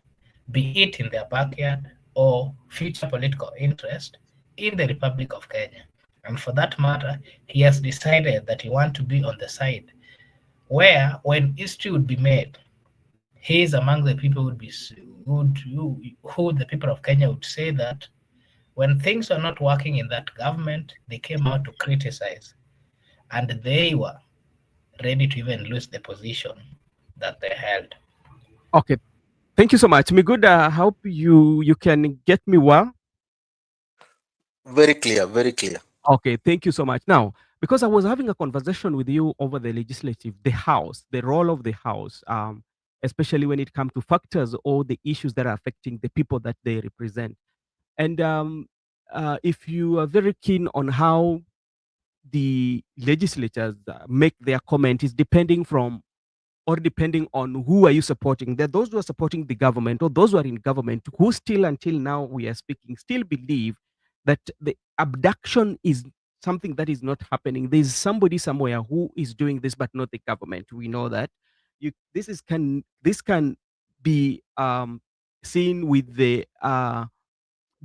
be it in their backyard or future political interest in the Republic of Kenya. And for that matter, he has decided that he wants to be on the side where, when history would be made, he is among the people who the people of Kenya would say that when things are not working in that government, they came out to criticize, and they were ready to even lose the position that they held. Okay, thank you so much. Migud, I hope you can get me well. Very clear, very clear. Okay, thank you so much. Now, because I was having a conversation with you over the legislative, the House, the role of the House, especially when it comes to factors or the issues that are affecting the people that they represent. And if you are very keen on how the legislators make their comment, is depending on who are you supporting. There are those who are supporting the government or those who are in government who still, until now we are speaking, still believe that the abduction is something that is not happening. There's somebody somewhere who is doing this, but not the government. We know that. This can be seen with the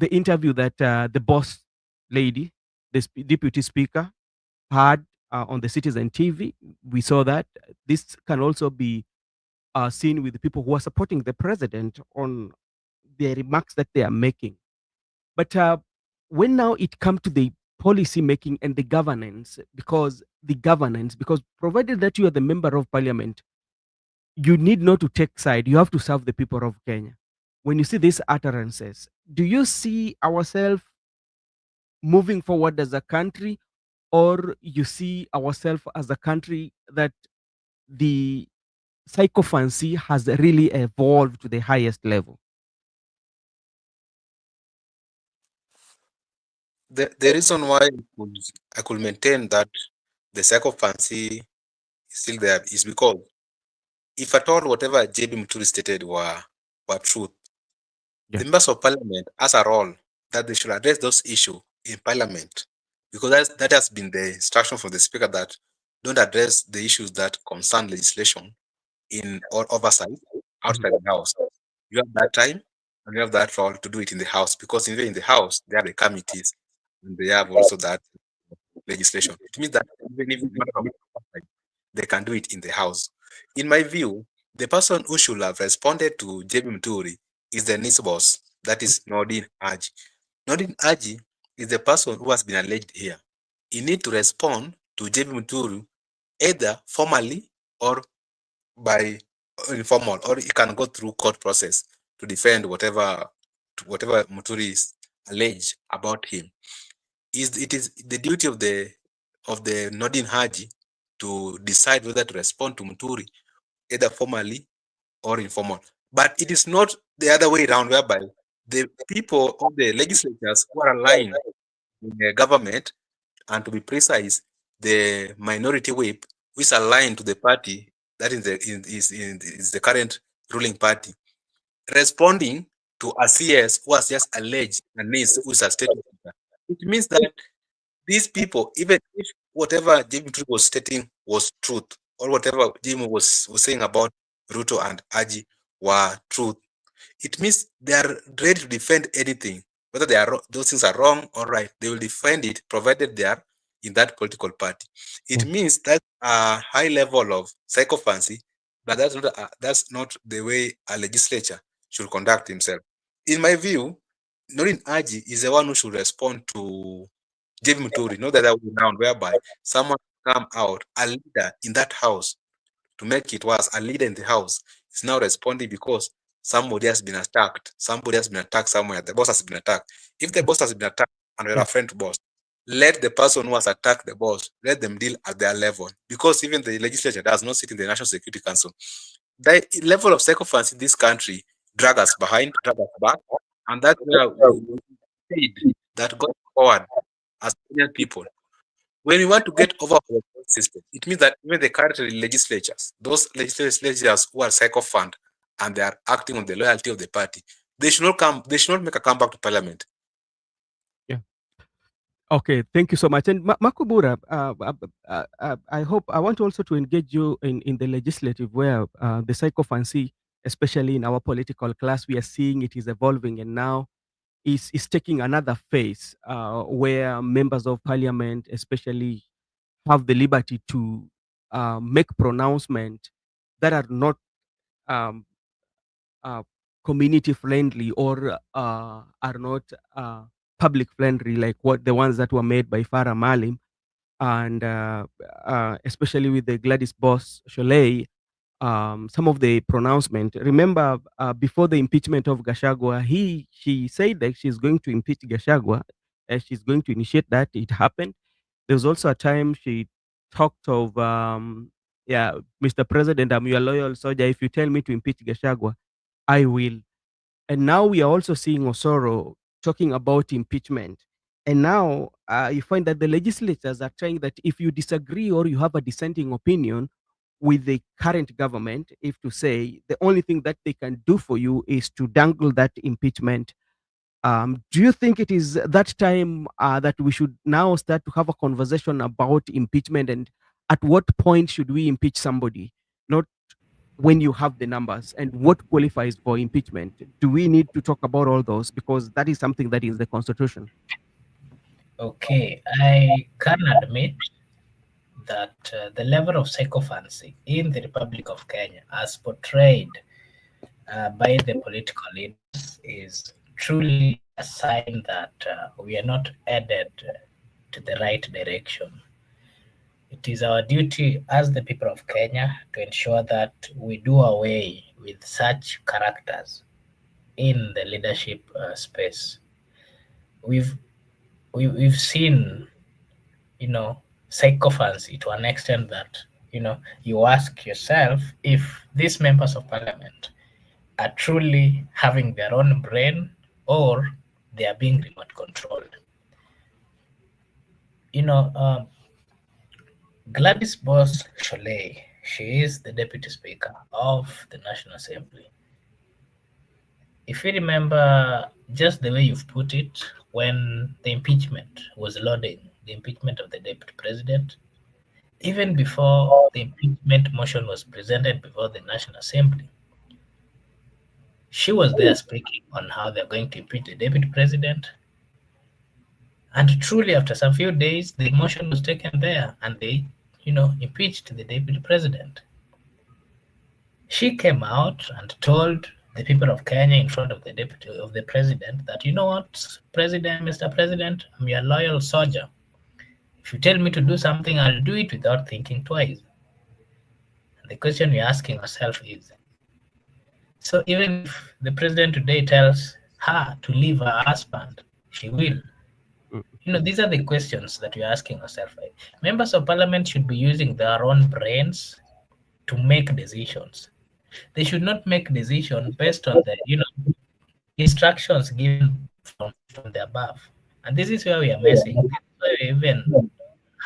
interview that the boss lady, the deputy speaker, had on the Citizen TV. We saw that. This can also be seen with the people who are supporting the president on the remarks that they are making. But when now it comes to the policy making and the governance, because provided that you are the member of parliament, you need not to take side. You have to serve the people of Kenya. When you see these utterances, do you see ourselves moving forward as a country, or you see ourselves as a country that the sycophancy has really evolved to the highest level? The reason why I could maintain that the sycophancy is still there is because if at all whatever JB Muturi stated were truth, Yeah. the members of parliament has a role that they should address those issues in parliament, because that has been the instruction from the speaker that don't address the issues that concern legislation in or oversight outside the house. You have that time and you have that role to do it in the house, because even in the house they have the committees and they have also that legislation. It means that even if they can do it in the house. In my view, the person who should have responded to JB Muturi is the next boss, that is Nordin Haji. Nordin Haji is the person who has been alleged here. He need to respond to JB Muturi either formally or by informal, or he can go through court process to defend whatever Muturi is alleged about him. It is the duty of the Nordin Haji to decide whether to respond to Muturi either formally or informal. But it is not the other way around, whereby the people of the legislatures who are aligned in the government, and to be precise, the minority whip, which is aligned to the party that is the current ruling party, responding to a CS who has just alleged a niece who is a state officer. It means that these people, even if whatever Jimmy was stating was truth, or whatever Jimmy was saying about Ruto and Haji were truth, it means they are ready to defend anything, whether those things are wrong or right. They will defend it, provided they are in that political party. It means that's a high level of sycophancy, but that's not the way a legislature should conduct himself. In my view, Norin Haji is the one who should respond to JB Muturi, not the other way around, whereby someone come out, a leader in that house, to make it worse, a leader in the house is now responding because somebody has been attacked. Somebody has been attacked somewhere. The boss has been attacked. If the boss has been attacked and you're a friend to boss, let the person who has attacked the boss, let them deal at their level. Because even the legislature does not sit in the National Security Council. The level of sycophancy in this country drag us behind, drag us back, and that's where we said that going forward as Kenyan people, when we want to get over our system, it means that even the current legislatures, those legislators who are sycophant and they are acting on the loyalty of the party, they should not make a comeback to parliament. Yeah. Okay, thank you so much. And Makubura, I hope I want also to engage you in the legislative, where the sycophancy especially in our political class, we are seeing it is evolving, and now is taking another phase where members of parliament, especially, have the liberty to make pronouncements that are not um, uh, community friendly or are not public friendly, like what the ones that were made by Farah Malim, and especially with the Gladys Boss Sholei, some of the pronouncement. Remember, before the impeachment of Gashagwa, she said that she's going to impeach Gashagwa, she's going to initiate that. It happened. There was also a time she talked of, yeah, Mr. President, I'm your loyal soldier. If you tell me to impeach Gashagwa, I will. And now we are also seeing Osoro talking about impeachment. And now you find that the legislators are trying that if you disagree or you have a dissenting opinion with the current government, if to say the only thing that they can do for you is to dangle that impeachment. Do you think it is that time that we should now start to have a conversation about impeachment, and at what point should we impeach somebody? Not when you have the numbers, and what qualifies for impeachment. Do we need to talk about all those, because that is something that is the constitution? Okay, I can admit that the level of sycophancy in the Republic of Kenya, as portrayed by the political leaders, is truly a sign that we are not headed to the right direction. It is our duty as the people of Kenya to ensure that we do away with such characters in the leadership space. We've we've seen, sycophancy to an extent that, you ask yourself if these members of parliament are truly having their own brain or they are being remote controlled. Gladys Boss Sholei, she is the deputy speaker of the National Assembly. If you remember, just the way you've put it, when the impeachment was loading, the impeachment of the deputy president, even before the impeachment motion was presented before the National Assembly, she was there speaking on how they're going to impeach the deputy president. And truly, after some few days, the motion was taken there and they, impeached the deputy president. She came out and told the people of Kenya in front of the president that, you know what, Mr. President, I'm your loyal soldier. If you tell me to do something, I'll do it without thinking twice. And the question we're asking ourselves is, so even if the president today tells her to leave her husband, she will. These are the questions that we're asking ourselves. Members of parliament should be using their own brains to make decisions. They should not make decisions based on the, instructions given from the above. And this is where we are messing. This is why we're even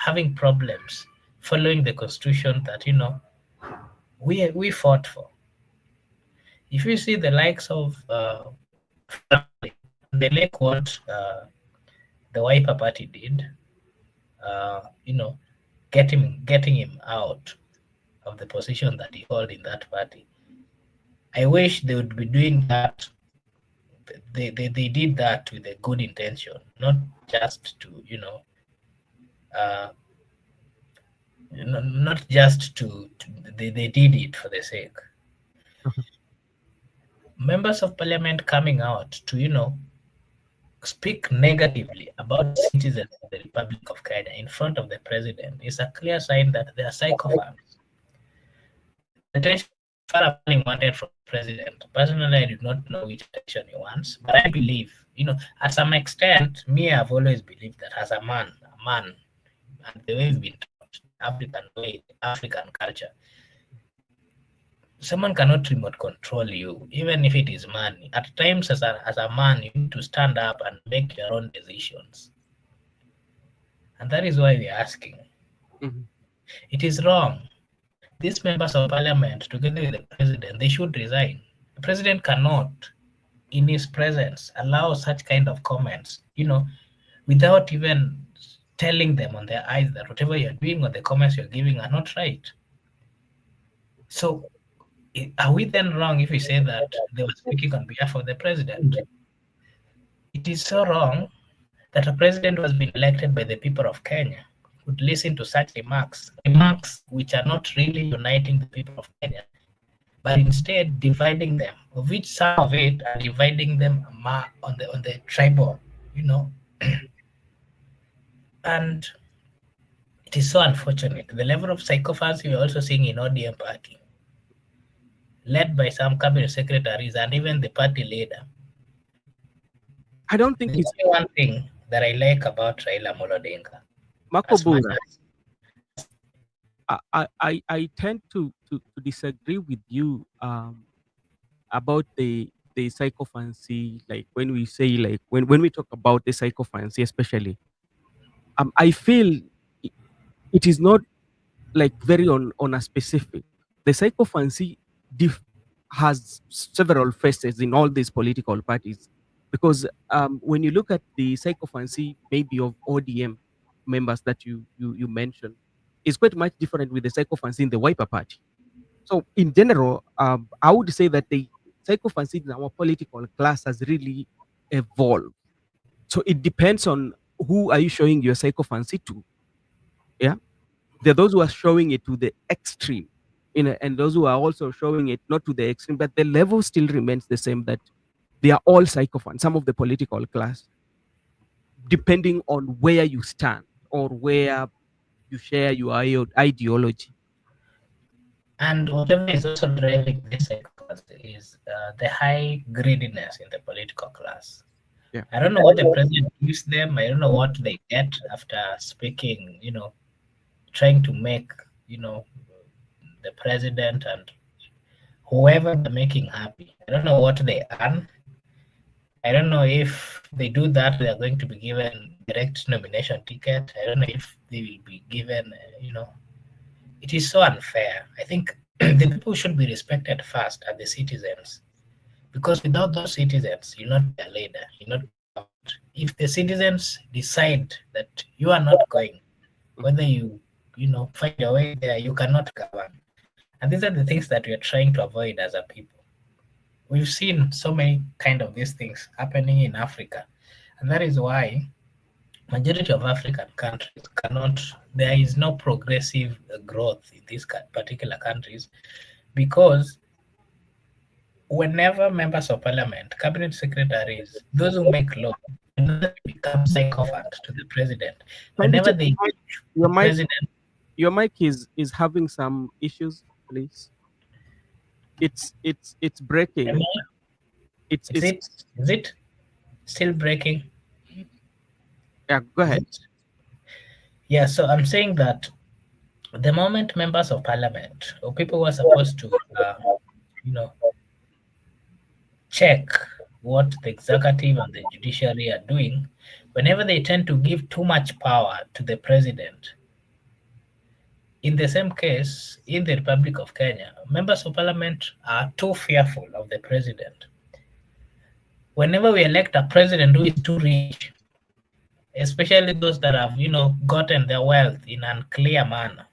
having problems following the constitution that, we fought for. If you see the likes of they like what the Wiper Party did, getting him out of the position that he held in that party. I wish they would be doing that. They did that with a good intention, not just to, not just to they did it for the sake. Members of parliament coming out to, speak negatively about citizens of the Republic of Kenya in front of the president is a clear sign that they are sycophants. The attention Farah wanted from the president, personally, I do not know which attention he wants, but I believe, at some extent, I've always believed that as a man, and the way we've been taught, African way, African culture, someone cannot remote control you, even if it is money. At times, as a man, you need to stand up and make your own decisions. And that is why we're asking. Mm-hmm. It is wrong. These members of parliament, together with the president, they should resign. The president cannot, in his presence, allow such kind of comments, without even telling them on their eyes that whatever you're doing or the comments you're giving are not right. So Are we then wrong if we say that they were speaking on behalf of the president? It is so wrong that a president who has been elected by the people of Kenya would listen to such remarks which are not really uniting the people of Kenya, but instead dividing them, of which some of it are dividing them on the tribal, you know. And it is so unfortunate. The level of sycophancy we're also seeing in ODM party, led by some cabinet secretaries and even the party leader. I don't think There's it's only one thing that I like about Raila Amolo Odinga. As much Makobura. as I tend to disagree with you about the sycophancy. Like when we say, like when we talk about the sycophancy, especially, I feel it, it is not like very on a specific. The sycophancy has several faces in all these political parties, because when you look at the sycophancy maybe of ODM members that you mentioned, is quite much different with the sycophancy in the Wiper party. So in general, I would say that the sycophancy in our political class has really evolved. So it depends on who are you showing your sycophancy to. Yeah, there are those who are showing it to the extreme, and those who are also showing it not to the extreme, but the level still remains the same. That they are all sycophants, some of the political class, depending on where you stand or where you share your ideology. and whatever is also driving this psychopathy is the high greediness in the political class. Yeah. I don't know what the president gives them. I don't know what they get after speaking, trying to make, the president and whoever they're making happy. I don't know what they earn. I don't know if they do that, they are going to be given direct nomination ticket. I don't know if they will be given, it is so unfair. I think the people should be respected first are the citizens, because without those citizens, you'll not be a leader. You'll not be governed. If the citizens decide that you are not going, whether you find your way there, you cannot govern. And these are the things that we are trying to avoid as a people. We've seen so many kind of these things happening in Africa, and that is why majority of African countries cannot. There is no progressive growth in these particular countries, because whenever members of parliament, cabinet secretaries, those who make law, whenever they become sycophant to the president, Kindly whenever check they your the mic. president, Your mic is having some issues, please. It's breaking. It's is it still breaking? Yeah, go ahead. Yeah, so I'm saying that the moment members of parliament or people who are supposed to, you know, check what the executive and the judiciary are doing, whenever they tend to give too much power to the president, in the same case, in the Republic of Kenya, members of parliament are too fearful of the president. Whenever we elect a president who is too rich, especially those that have, gotten their wealth in an unclear manner,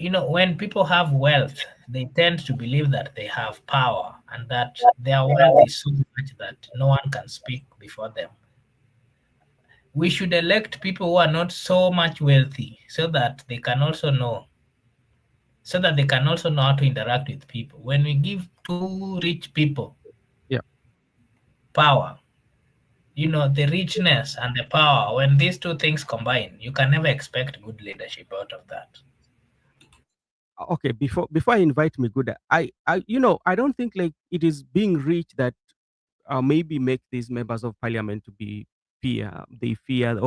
when people have wealth, they tend to believe that they have power and that their wealth is so much that no one can speak before them. We should elect people who are not so much wealthy so that they can also know how to interact with people. When we give too rich people Yeah. power, the richness and the power, when these two things combine, you can never expect good leadership out of that. Okay, before I invite Miguda, I don't think like it is being reached that maybe make these members of parliament to be fear,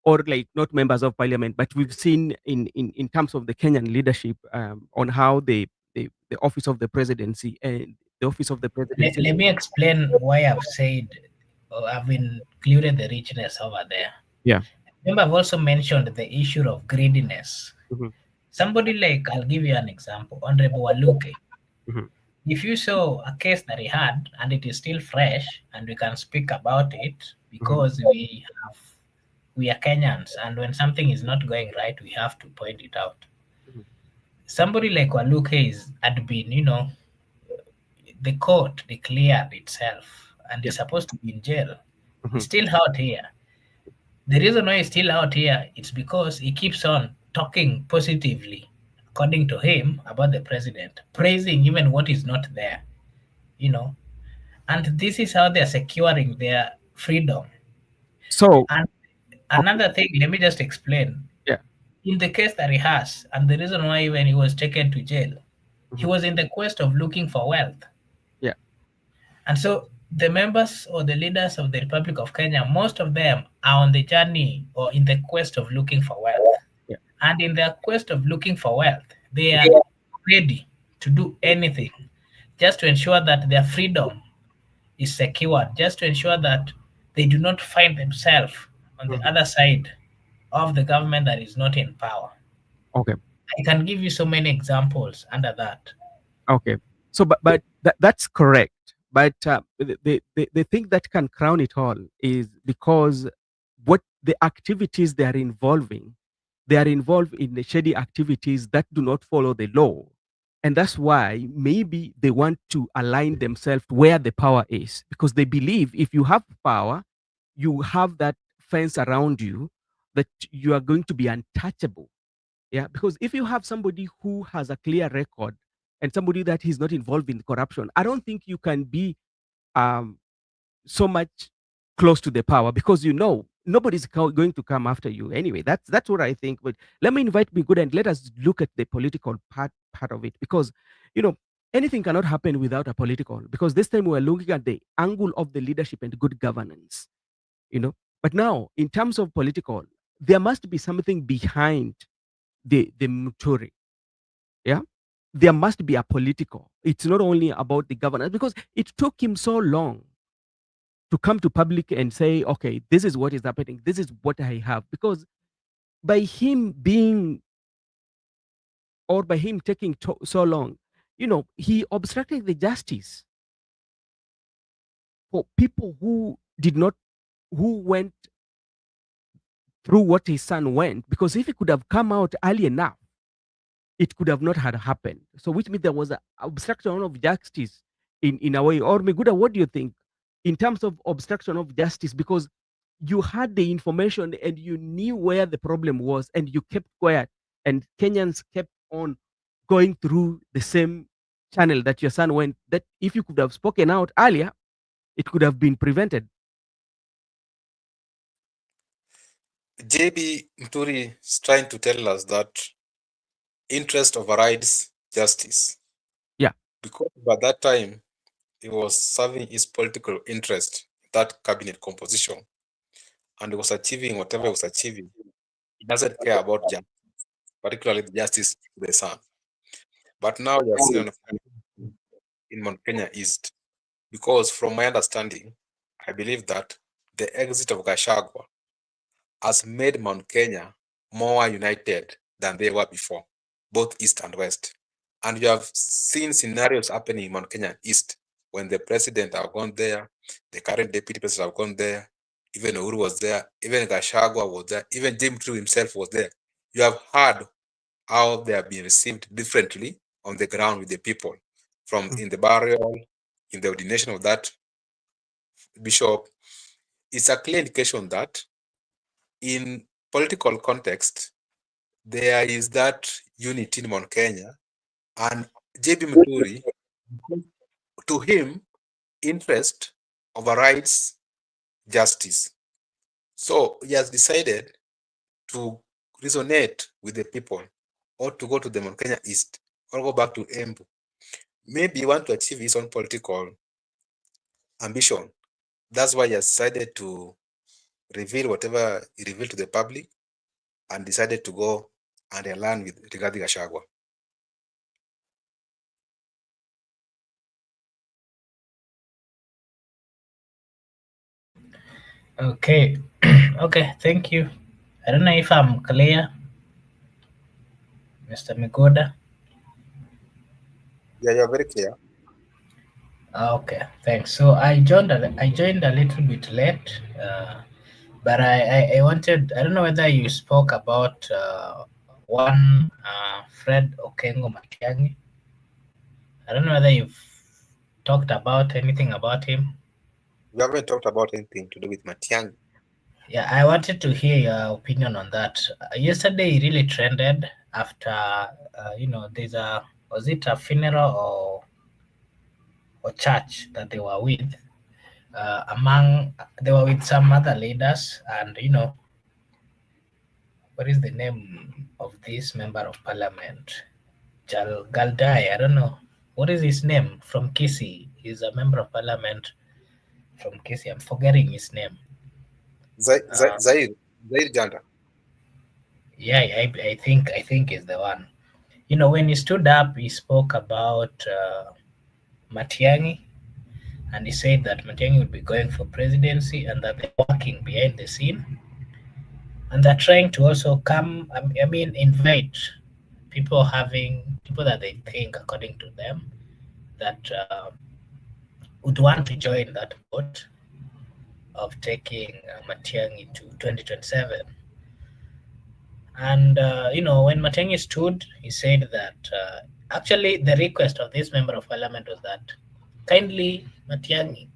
or like not members of parliament, but we've seen in terms of the Kenyan leadership, on how the office of the presidency and the office of the presidency. Let me explain why I've said, or I've included the richness over there. Yeah. Remember, I've also mentioned the issue of greediness. Mm-hmm. Somebody like, I'll give you an example, Honorable Waluke. Mm-hmm. If you saw a case that he had and it is still fresh and we can speak about it, because we are Kenyans, and when something is not going right, we have to point it out. Mhm. somebody like Waluke had been, the court declared itself and Yeah. is supposed to be in jail. He's Mhm. still out here. The reason why he's still out here is because he keeps on talking positively, according to him, about the president, praising even what is not there, you know. And this is how they're securing their freedom. So, And okay. another thing, let me just explain. Yeah. In the case that he has, and the reason why when he was taken to jail, he Mhm. was in the quest of looking for wealth. Yeah. And so the members or the leaders of the Republic of Kenya, most of them are on the journey or in the quest of looking for wealth. Yeah. And in their quest of looking for wealth, they are ready to do anything just to ensure that their freedom is secured, just to ensure that they do not find themselves on the Mhm. other side of the government that is not in power. Okay. I can give you so many examples under that. Okay. So, but that's correct. But the thing that can crown it all is because what the activities they are involved in the shady activities that do not follow the law. And that's why maybe they want to align themselves where the power is, because they believe if you have power, you have that fence around you, that you are going to be untouchable. Yeah, because if you have somebody who has a clear record and somebody that is not involved in corruption, I don't think you can be um, so much close to the power, because nobody's going to come after you anyway. That's what I think. But let me invite me good and let us look at the political part of it, because you know anything cannot happen without a political. Because this time we're looking at the angle of the leadership and good governance. But now in terms of political, there must be something behind the Muturi. Yeah, there must be a political. It's not only about the governance, because it took him so long to come to public and say, okay, this is what is happening, this is what I have. Because by him being, or by him taking so long, he obstructed the justice for people who did not, who went through what his son went. Because if he could have come out early enough, it could have not had happened. So which means there was an obstruction of justice in a way. Or Miguda, what do you think in terms of obstruction of justice? Because you had the information and you knew where the problem was and you kept quiet, and Kenyans kept on going through the same channel that your son went, that if you could have spoken out earlier, it could have been prevented. JB Muturi is trying to tell us that interest overrides justice. Yeah. Because by that time, he was serving his political interest, that cabinet composition, and he was achieving whatever he was achieving. He doesn't care about justice, particularly the justice to the son. But now you are seeing in Mount Kenya East, because from my understanding, I believe that the exit of Gachagua has made Mount Kenya more united than they were before, both East and West. And you have seen scenarios happening in Mount Kenya East when the president have gone there, the current deputy president have gone there, even Uhuru was there, even Gachagua was there, even James True himself was there. You have heard how they have been received differently on the ground with the people, from in the burial, in the ordination of that bishop. It's a clear indication that in political context, there is that unity in Mount Kenya, and JB Muturi, to him, interest overrides justice. So he has decided to resonate with the people, or to go to the Mount Kenya East, or go back to Embu. Maybe he wants to achieve his own political ambition. That's why he has decided to reveal whatever he revealed to the public, and decided to go and align with Rigathi Gachagua. Okay. Okay, thank you. I don't know if I'm clear, Mr. Migoda. Yeah, you're very clear. Okay, thanks. So I joined a little bit late, but I wanted, I don't know whether you spoke about one Fred Okengo Matiang'i. I don't know whether you've talked about anything about him. We haven't talked about anything to do with Matiang'i. Yeah, I wanted to hear your opinion on that. Yesterday, it really trended after, was it a funeral or church that they were with? They were with some other leaders, and what is the name of this member of parliament? Galdai, I don't know. What is his name from Kisii? He's a member of parliament from Kisii. I'm forgetting his name. Zair Janda. Yeah, I think is the one. When he stood up, he spoke about Matiang'i, and he said that Matiang'i would be going for presidency and that they're working behind the scene, and they're trying to also come. Invite people that they think, according to them, that would want to join that boat of taking Matiang'i to 2027. And when Matiang'i stood, he said that actually the request of this member of parliament was that kindly Matiang'i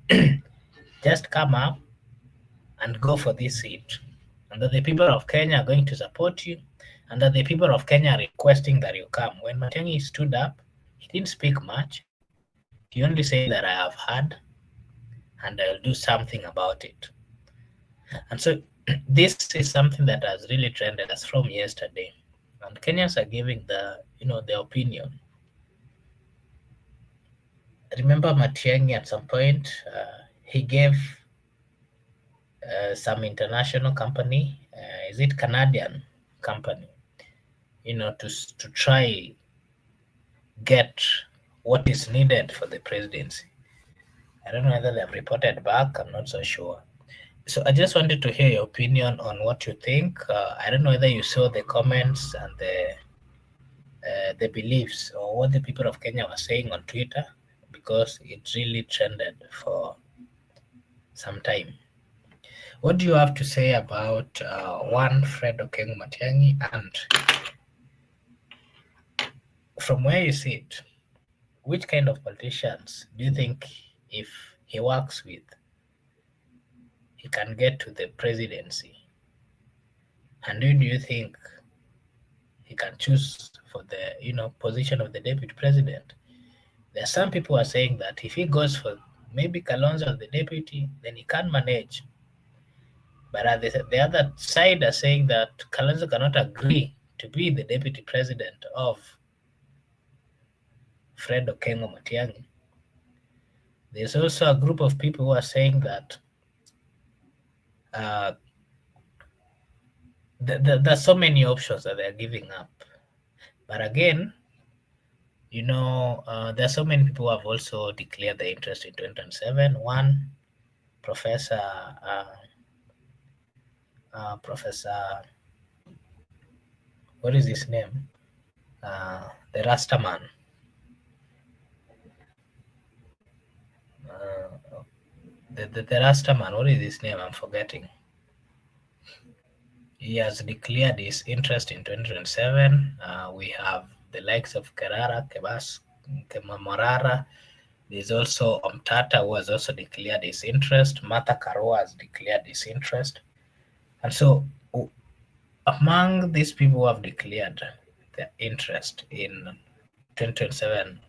just come up and go for this seat, and that the people of Kenya are going to support you, and that the people of Kenya are requesting that you come. When Matiang'i stood up, he didn't speak much. He only said that I have heard and I'll do something about it. And so this is something that has really trended us from yesterday. And Kenyans are giving their opinion. I remember Matiang'i at some point, he gave some international company, is it Canadian company, to try get what is needed for the presidency. I don't know whether they've reported back. I'm not so sure. So I just wanted to hear your opinion on what you think. I don't know whether you saw the comments and the beliefs or what the people of Kenya were saying on Twitter, because it really trended for some time. What do you have to say about one Fred Okengo Matiang'i, and from where you sit, which kind of politicians do you think, if he works with, he can get to the presidency? And who do you think he can choose for the position of the deputy president? There are some people who are saying that if he goes for maybe Kalonzo as the deputy, then he can't manage. But at the other side are saying that Kalonzo cannot agree to be the deputy president of Fred Okengo Matiang'i. There's also a group of people who are saying that there's so many options that they're giving up. But again, there are so many people who have also declared their interest in 2027. One, Professor, what is his name? The Rastaman. The Rastaman, what is his name? I'm forgetting. He has declared his interest in 2027. We have the likes of Kerara, Kebas, Kemamorara. There's also Omtata, who has also declared his interest. Martha Karua has declared his interest. And so among these people who have declared their interest in 2027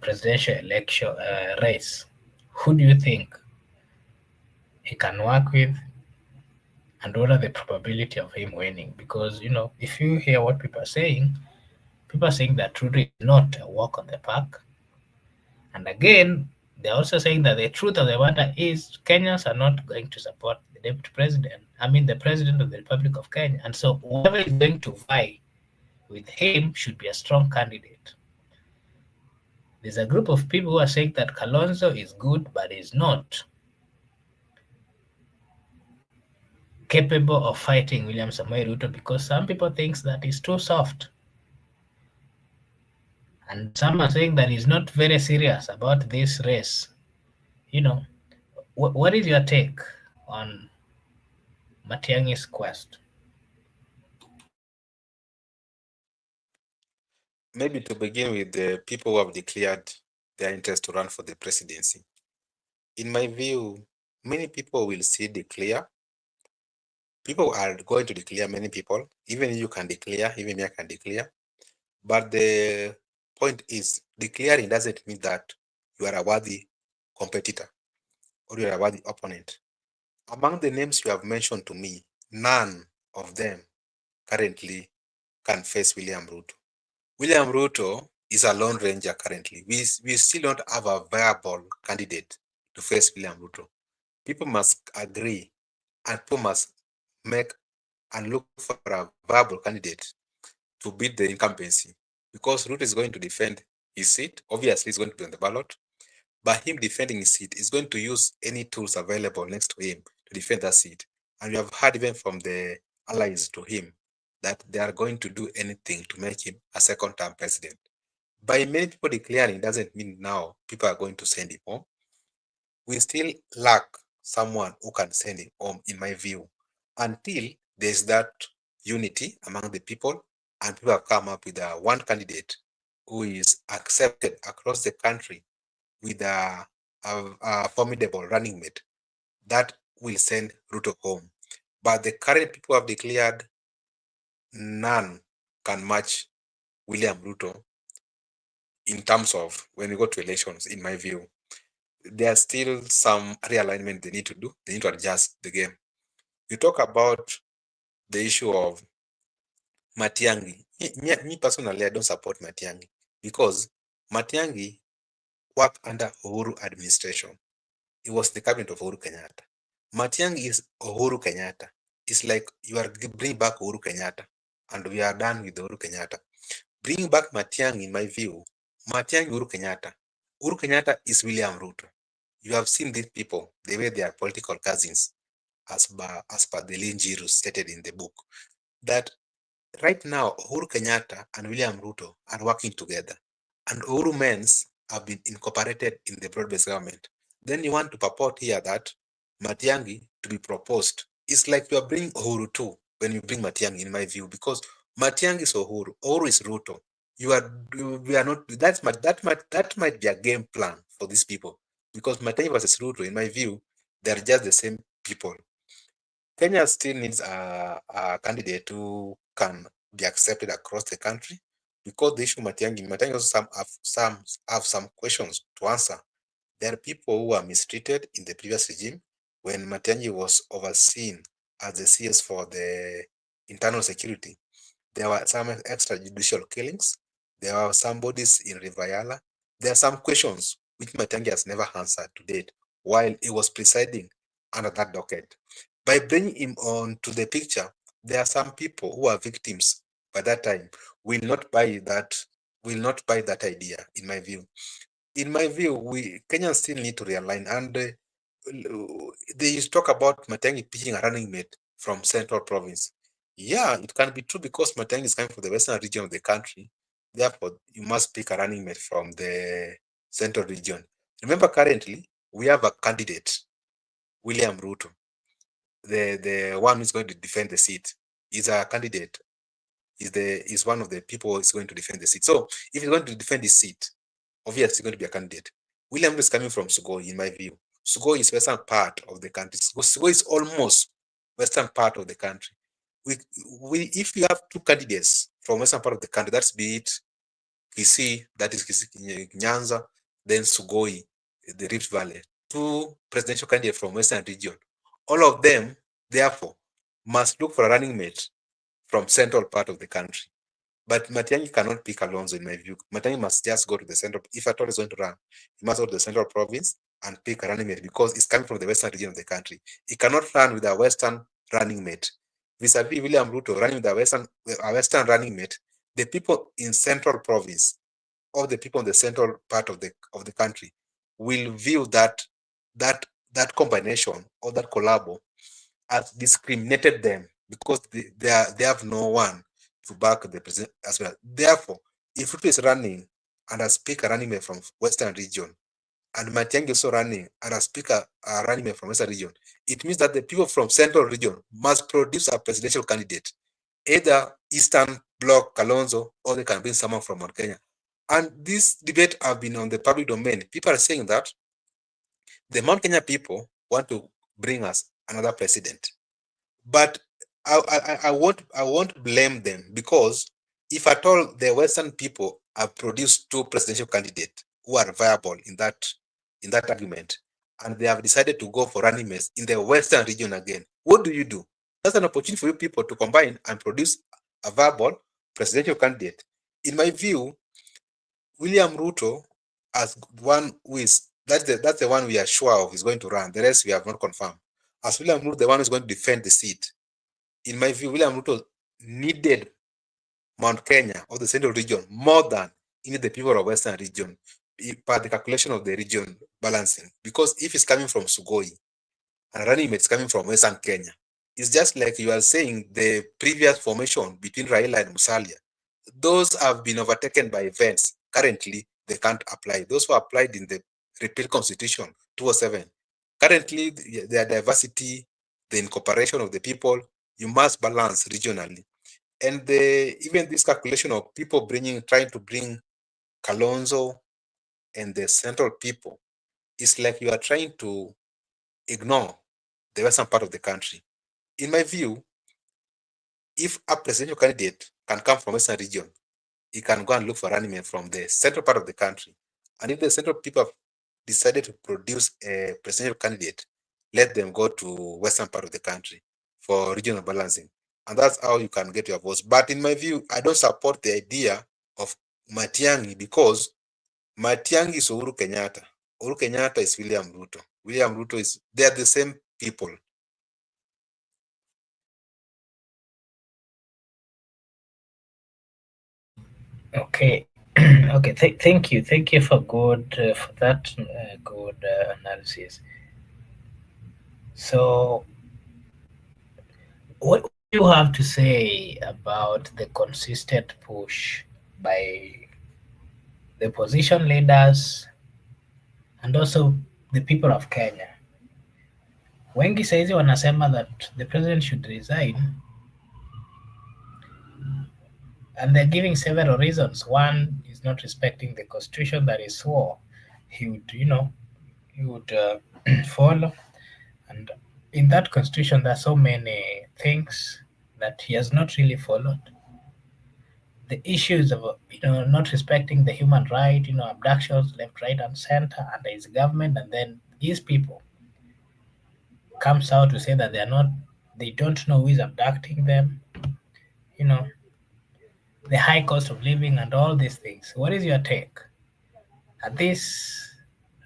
presidential election race, who do you think he can work with, and what are the probability of him winning? Because if you hear what people are saying that Ruto is not a walk on the park. And again, they're also saying that the truth of the matter is Kenyans are not going to support the deputy president, the president of the Republic of Kenya. And so whoever is going to vie with him should be a strong candidate. There's a group of people who are saying that Kalonzo is good, but is not capable of fighting William Samoei Ruto, because some people think that he's too soft. And some are saying that he's not very serious about this race. What is your take on Matiang'i's quest? maybe to begin with the people who have declared their interest to run for the presidency. In my view, many people will still declare. People are going to declare, many people, even you can declare, even I can declare. But the point is, declaring doesn't mean that you are a worthy competitor or you are a worthy opponent. Among the names you have mentioned to me, none of them currently can face William Ruto. William Ruto is a lone ranger currently. We still don't have a viable candidate to face William Ruto. People must agree and people must make and look for a viable candidate to beat the incumbency, because Ruto is going to defend his seat. Obviously, he's going to be on the ballot. By him defending his seat, he's going to use any tools available next to him to defend that seat. And we have heard even from the allies to him that they are going to do anything to make him a second-term president. By many people declaring doesn't mean now people are going to send him home. We still lack someone who can send him home, in my view, until there's that unity among the people and people have come up with one candidate who is accepted across the country with a formidable running mate that will send Ruto home. But the current people have declared none can match William Ruto in terms of when we go to elections, in my view. There's still some realignment they need to do. They need to adjust the game. You talk about the issue of Matiang'i. Me personally, I don't support Matiang'i because Matiang'i worked under Uhuru administration. He was the cabinet of Uhuru Kenyatta. Matiang'i is Uhuru Kenyatta. It's like you are bringing back Uhuru Kenyatta and we are done with Uhuru Kenyatta. Bringing back Matiang'i, in my view, Matiang'i Uhuru Kenyatta. Uhuru Kenyatta is William Ruto. You have seen these people, the way they are political cousins, as per the Linjiru stated in the book, that right now Uhuru Kenyatta and William Ruto are working together, and Uhuru Men's have been incorporated in the broad-based government. Then you want to purport here that Matiang'i to be proposed. It's like you are bringing Uhuru too when you bring Matiang'i, in my view, because Matiang'i is Uhuru, Uhuru is Ruto. We are not. That might be a game plan for these people, because Matiang'i versus Ruto, in my view, they are just the same people. Kenya still needs a candidate who can be accepted across the country, because the issue Matiang'i also have some questions to answer. There are people who were mistreated in the previous regime when Matiang'i was overseen as the CS for the internal security. There were some extrajudicial killings. There were some bodies in Rivayala. There are some questions which Matiang'i has never answered to date while he was presiding under that docket. By bringing him on to the picture, there are some people who are victims by that time will not buy that idea, in my view. In my view, Kenyans still need to realign, and they used to talk about Matiang'i picking a running mate from Central Province. Yeah, it can be true because Matiang'i is coming from the western region of the country. Therefore, you must pick a running mate from the Central region. Remember, currently, we have a candidate, William Ruto, the one who's going to defend the seat. Is a candidate, is one of the people who is going to defend the seat. So, if he's going to defend his seat, obviously he's going to be a candidate. William Ruto is coming from Sugoi, in my view. Sugoi is western part of the country. Sugoi is almost western part of the country. If you have two candidates from western part of the country, that's be it Kisii, that is Kisii, Nyanza, then Sugoi, the Rift Valley, two presidential candidates from western region. All of them, therefore, must look for a running mate from central part of the country. But Matiang'i cannot pick Alonso, in my view. Matiang'i must just go to the central. If at all is going to run, he must go to the central province and pick a running mate, because it's coming from the western region of the country. He cannot run with a western running mate. Vis-a-vis William Ruto running with a western running mate, the people in central province or the people in the central part of the country will view that combination or that collabo as discriminated them, because they have no one to back the president as well. Therefore, if Ruto is running and a speaker running mate from western region, and Matiang'i also running and a speaker running mate from western region, it means that the people from central region must produce a presidential candidate, either eastern block Kalonzo, or they can bring someone from Mount Kenya. And this debate have been on the public domain. People are saying that the Mount Kenya people want to bring us another president. But I won't blame them, because if at all the Western people have produced two presidential candidates who are viable in that argument, and they have decided to go for running mates in the Western region again, what do? That's an opportunity for you people to combine and produce a viable presidential candidate. In my view, William Ruto, as one who is, that's the one we are sure of is going to run. The rest we have not confirmed. As William Ruto, the one who is going to defend the seat. In my view, William Ruto needed Mount Kenya or the central region more than any the people of Western region, by the calculation of the region balancing. Because if it's coming from Sugoi and running mate is coming from Western Kenya, it's just like you are saying the previous formation between Raila and Musalia. Those have been overtaken by events. Currently, they can't apply. Those who applied in the repeal constitution 207. Currently, their diversity, the incorporation of the people, you must balance regionally. And even this calculation of people trying to bring Kalonzo and the central people, is like you are trying to ignore the western part of the country. In my view, if a presidential candidate can come from western region, he can go and look for running mate from the central part of the country. And if the central people have decided to produce a presidential candidate, let them go to western part of the country for regional balancing. And that's how you can get your votes. But in my view, I don't support the idea of Matiang'i, because Matiang'i is Uhuru Kenyatta. Uhuru Kenyatta is William Ruto. William Ruto is, they are the same people. Okay. Okay. Thank you. Thank you for that good analysis. So, what do you have to say about the consistent push by the opposition leaders and also the people of Kenya? Wengi saizi wanasema that the president should resign, and they're giving several reasons. One is not respecting the constitution that he swore he would follow. And in that constitution, there are so many things that he has not really followed. The issues of not respecting the human right, abductions left, right, and center under his government, and then these people comes out to say that they don't know who is abducting them. The high cost of living and all these things. What is your take? Are these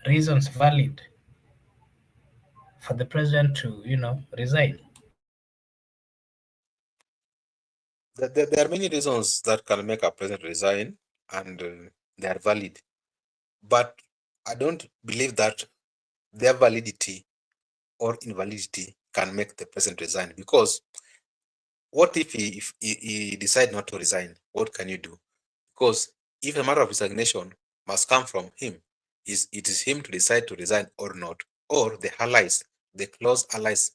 reasons valid for the president to, resign? There are many reasons that can make a president resign, and they are valid. But I don't believe that their validity or invalidity can make the president resign, because what if he decide not to resign? What can you do? Because if a matter of resignation must come from him, it is him to decide to resign or not, or the allies, the close allies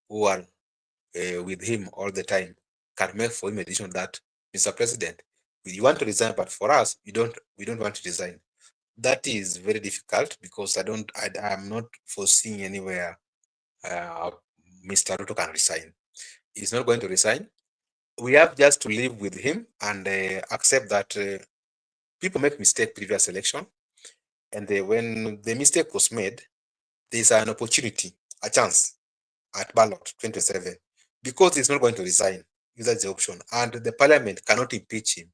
who are with him all the time, can make for him a decision that, Mr. President, you want to resign, but for us, we don't want to resign. That is very difficult, because I'm not foreseeing anywhere Mr. Ruto can resign. He's not going to resign. We have just to live with him and accept that people make mistake previous election, and when the mistake was made, there's an opportunity, a chance at ballot 27, because he's not going to resign. That's the option, and the parliament cannot impeach him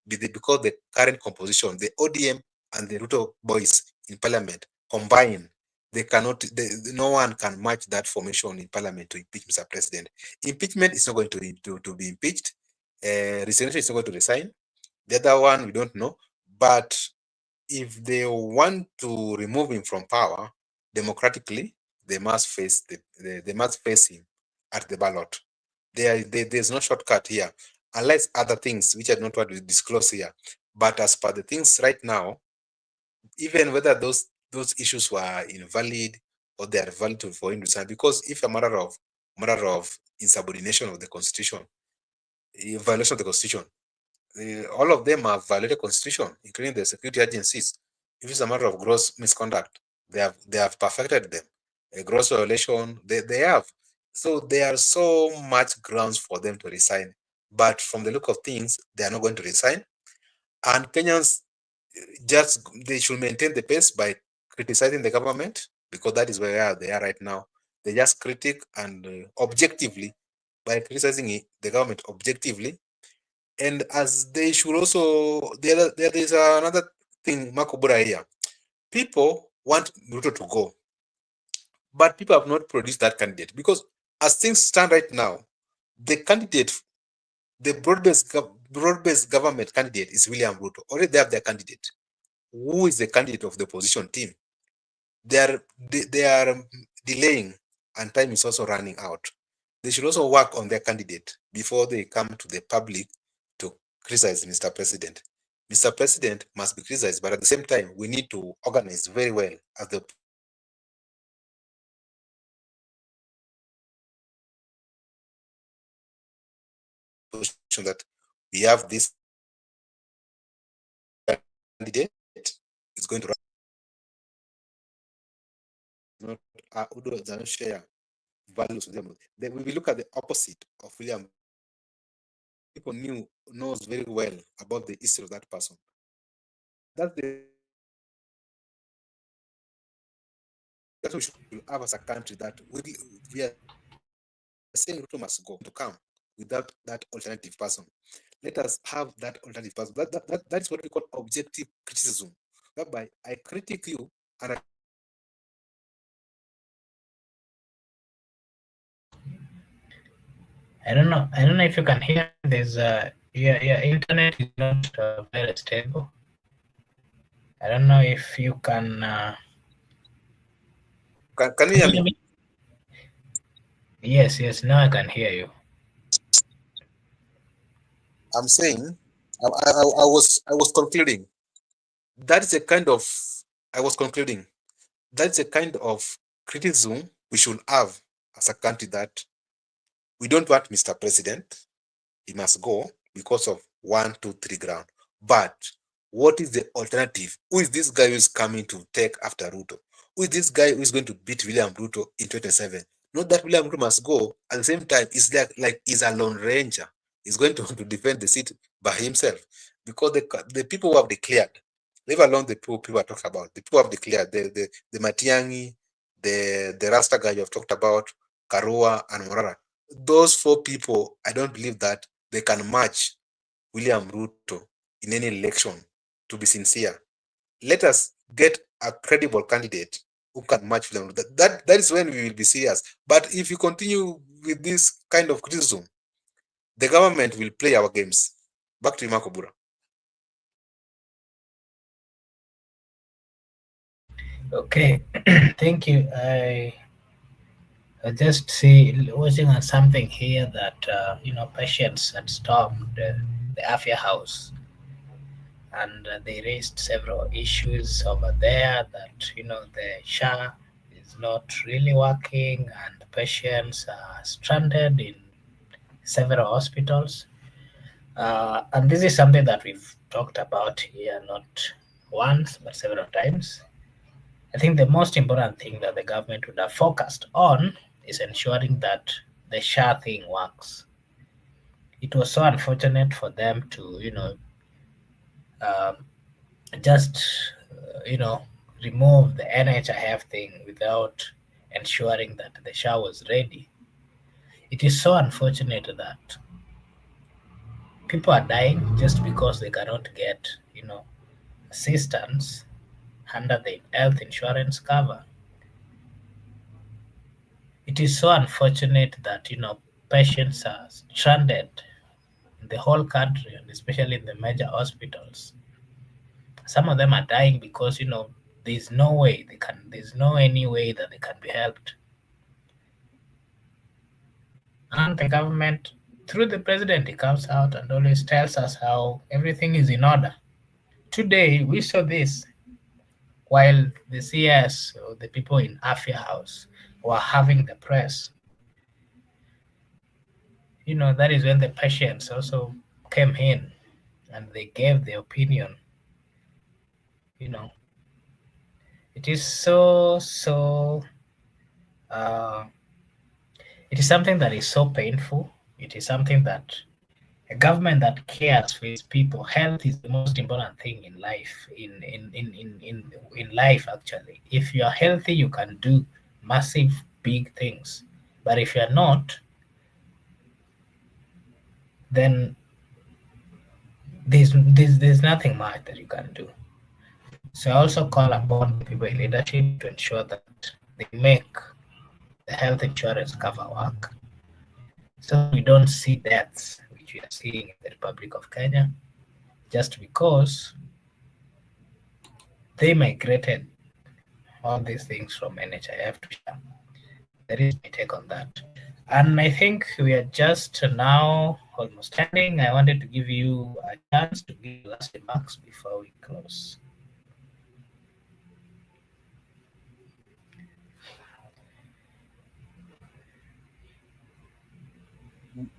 because the current composition, the ODM and the Ruto boys in parliament combine, they cannot. No one can match that formation in parliament to impeach Mr. President. Impeachment is not going to be impeached. Resignation is not going to resign. The other one we don't know, but if they want to remove him from power democratically, they must face him at the ballot. There's no shortcut here, unless other things which are not what we disclose here. But as per the things right now, even whether those issues were invalid or they are valid for him to sign, because if a matter of insubordination of the constitution, violation of the constitution, all of them have violated constitution, including the security agencies. If it's a matter of gross misconduct, they have perfected them. A gross violation, they have. So there are so much grounds for them to resign. But from the look of things, they are not going to resign. And Kenyans they should maintain the pace by criticizing the government, because that is where they are right now. They just critic and objectively, by criticizing the government objectively. And as they should also, there is another thing, Makubura here. People want Ruto to go, but people have not produced that candidate, because as things stand right now, the candidate, the broad-based government candidate is William Ruto. Already they have their candidate. Who is the candidate of the opposition team? They are delaying, and time is also running out. They should also work on their candidate before they come to the public to criticize Mr. President. Mr. President must be criticized, but at the same time, we need to organize very well as the position that we have this candidate is going to run. Udo doesn't share values with them. Then we will look at the opposite of William. People knows very well about the history of that person. That's we should have as a country, that we are saying Ruto must go to come without that alternative person. Let us have that alternative person. That's what we call objective criticism. Whereby I critique you and I don't know if you can hear this. Your internet is not very stable. I don't know if you can. Can you hear me? Yes, now I can hear you. I'm saying, I was concluding. That's a kind of, I was concluding. That's a kind of criticism we should have as a country, that we don't want Mr. President. He must go because of 1, 2, 3 ground. But what is the alternative? Who is this guy who is coming to take after Ruto? Who is this guy who is going to beat William Ruto in 2027? Not that William Ruto must go. At the same time, it's like he's a lone ranger. He's going to defend the seat by himself, because the people who have declared, leave alone the people are talking about, the people who have declared, the Matiang'i, the Rasta guy you have talked about, Karua and Morara. Those 4 people, I don't believe that they can match William Ruto in any election, to be sincere. Let us get a credible candidate who can match William Ruto. That is when we will be serious. But if you continue with this kind of criticism, the government will play our games. Back to Makobura. Okay, thank you. I just watching on something here that patients had stormed the Afia House, and they raised several issues over there, that the SHA is not really working, and patients are stranded in several hospitals. And this is something that we've talked about here, not once but several times. I think the most important thing that the government would have focused on is ensuring that the SHA thing works. It was so unfortunate for them to, um, just, remove the NHIF thing without ensuring that the SHA was ready. It is so unfortunate that people are dying just because they cannot get, assistance under the health insurance cover. It is so unfortunate that patients are stranded in the whole country, and especially in the major hospitals. Some of them are dying because there's no any way that they can be helped. And the government, through the president, he comes out and always tells us how everything is in order. Today we saw this while the CS, or the people in Afia House, were having the press. That is when the patients also came in and they gave their opinion, it is uh, it is something that is so painful. It is something that a government that cares for its people, health is the most important thing in life. In life, actually, if you are healthy, you can do massive, big things. But if you are not, then there's nothing much that you can do. So I also call upon the people in leadership to ensure that they make the health insurance cover work, so we don't see deaths, which we are seeing in the Republic of Kenya, just because they migrated all these things from NHIF to SHA. That is my take on that. And I think we are just now almost ending. I wanted to give you a chance to give last remarks before we close.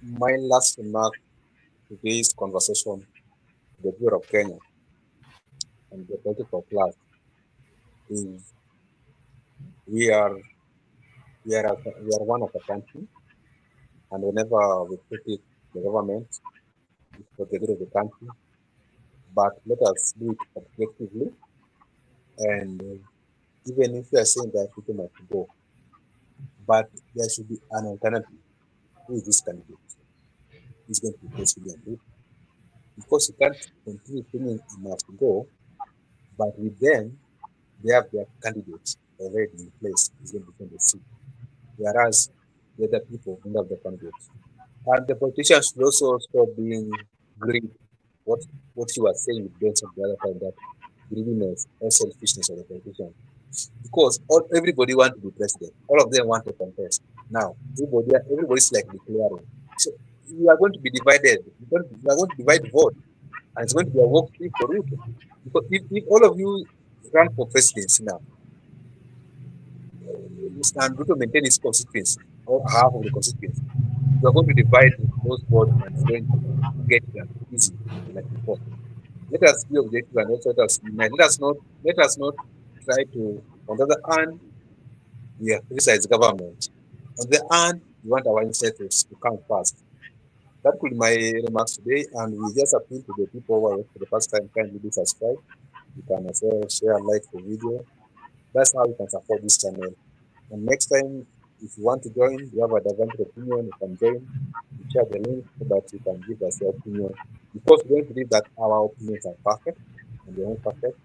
My last remark to today's conversation, the view of Kenya and the political class, is we are we are one of the country, and whenever we critique the government, it's for the good of the country. But let us do it objectively, and even if we are saying that people must go, but there should be an alternative. Who is this candidate? He's going to replace William Ruto, because you can't continue thinking he must go, but with them they have their candidates already in place. He's going to defend the seat, whereas the other people don't have the candidates. And the politicians should also stop being greedy. What you were saying with Benson the other time, that greediness or selfishness of the politician. Because everybody wants to be president. All of them want to contest. Now, everybody's like declaring. So you are going to be divided. You are going to divide vote. And it's going to be a work for Ruto. Because if all of you run for presidency now, and Ruto maintain his constituency, or half of the constituency, you are going to divide those votes, and it's going to get them easy, like before. Let us be objective, and also let us unite. Let us not try to. On the other hand, we have criticized government. On the other hand, we want our incentives to come first. That could be my remarks today, and we just appeal to the people who are for the first time. Kindly do subscribe. You can as well share and like the video. That's how you can support this channel. And next time, if you want to join, you have a divergent opinion, you can join. You share the link so that you can give us your opinion. Because we don't believe that our opinions are perfect and they're not perfect.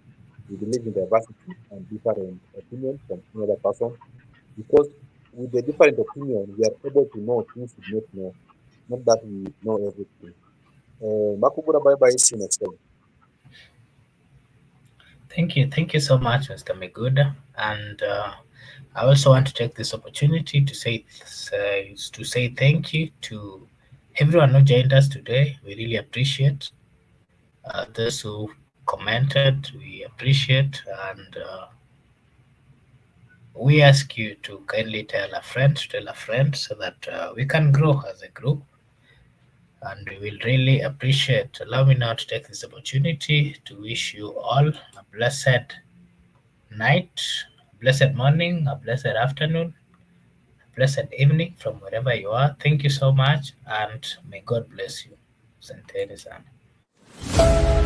We believe in diversity and different opinions from another person. Because with the different opinion, we are able to know things we don't know, not that we know everything. Makubura, bye bye. See you next time. Thank you so much, Mr. Meguda. And I also want to take this opportunity to say thank you to everyone who joined us today. We really appreciate those who commented. We appreciate, and we ask you to kindly tell a friend, so that we can grow as a group. And we will really appreciate. Allow me now to take this opportunity to wish you all a blessed night, blessed morning, a blessed afternoon, a blessed evening from wherever you are. Thank you so much, and may God bless you. Asanteni sana.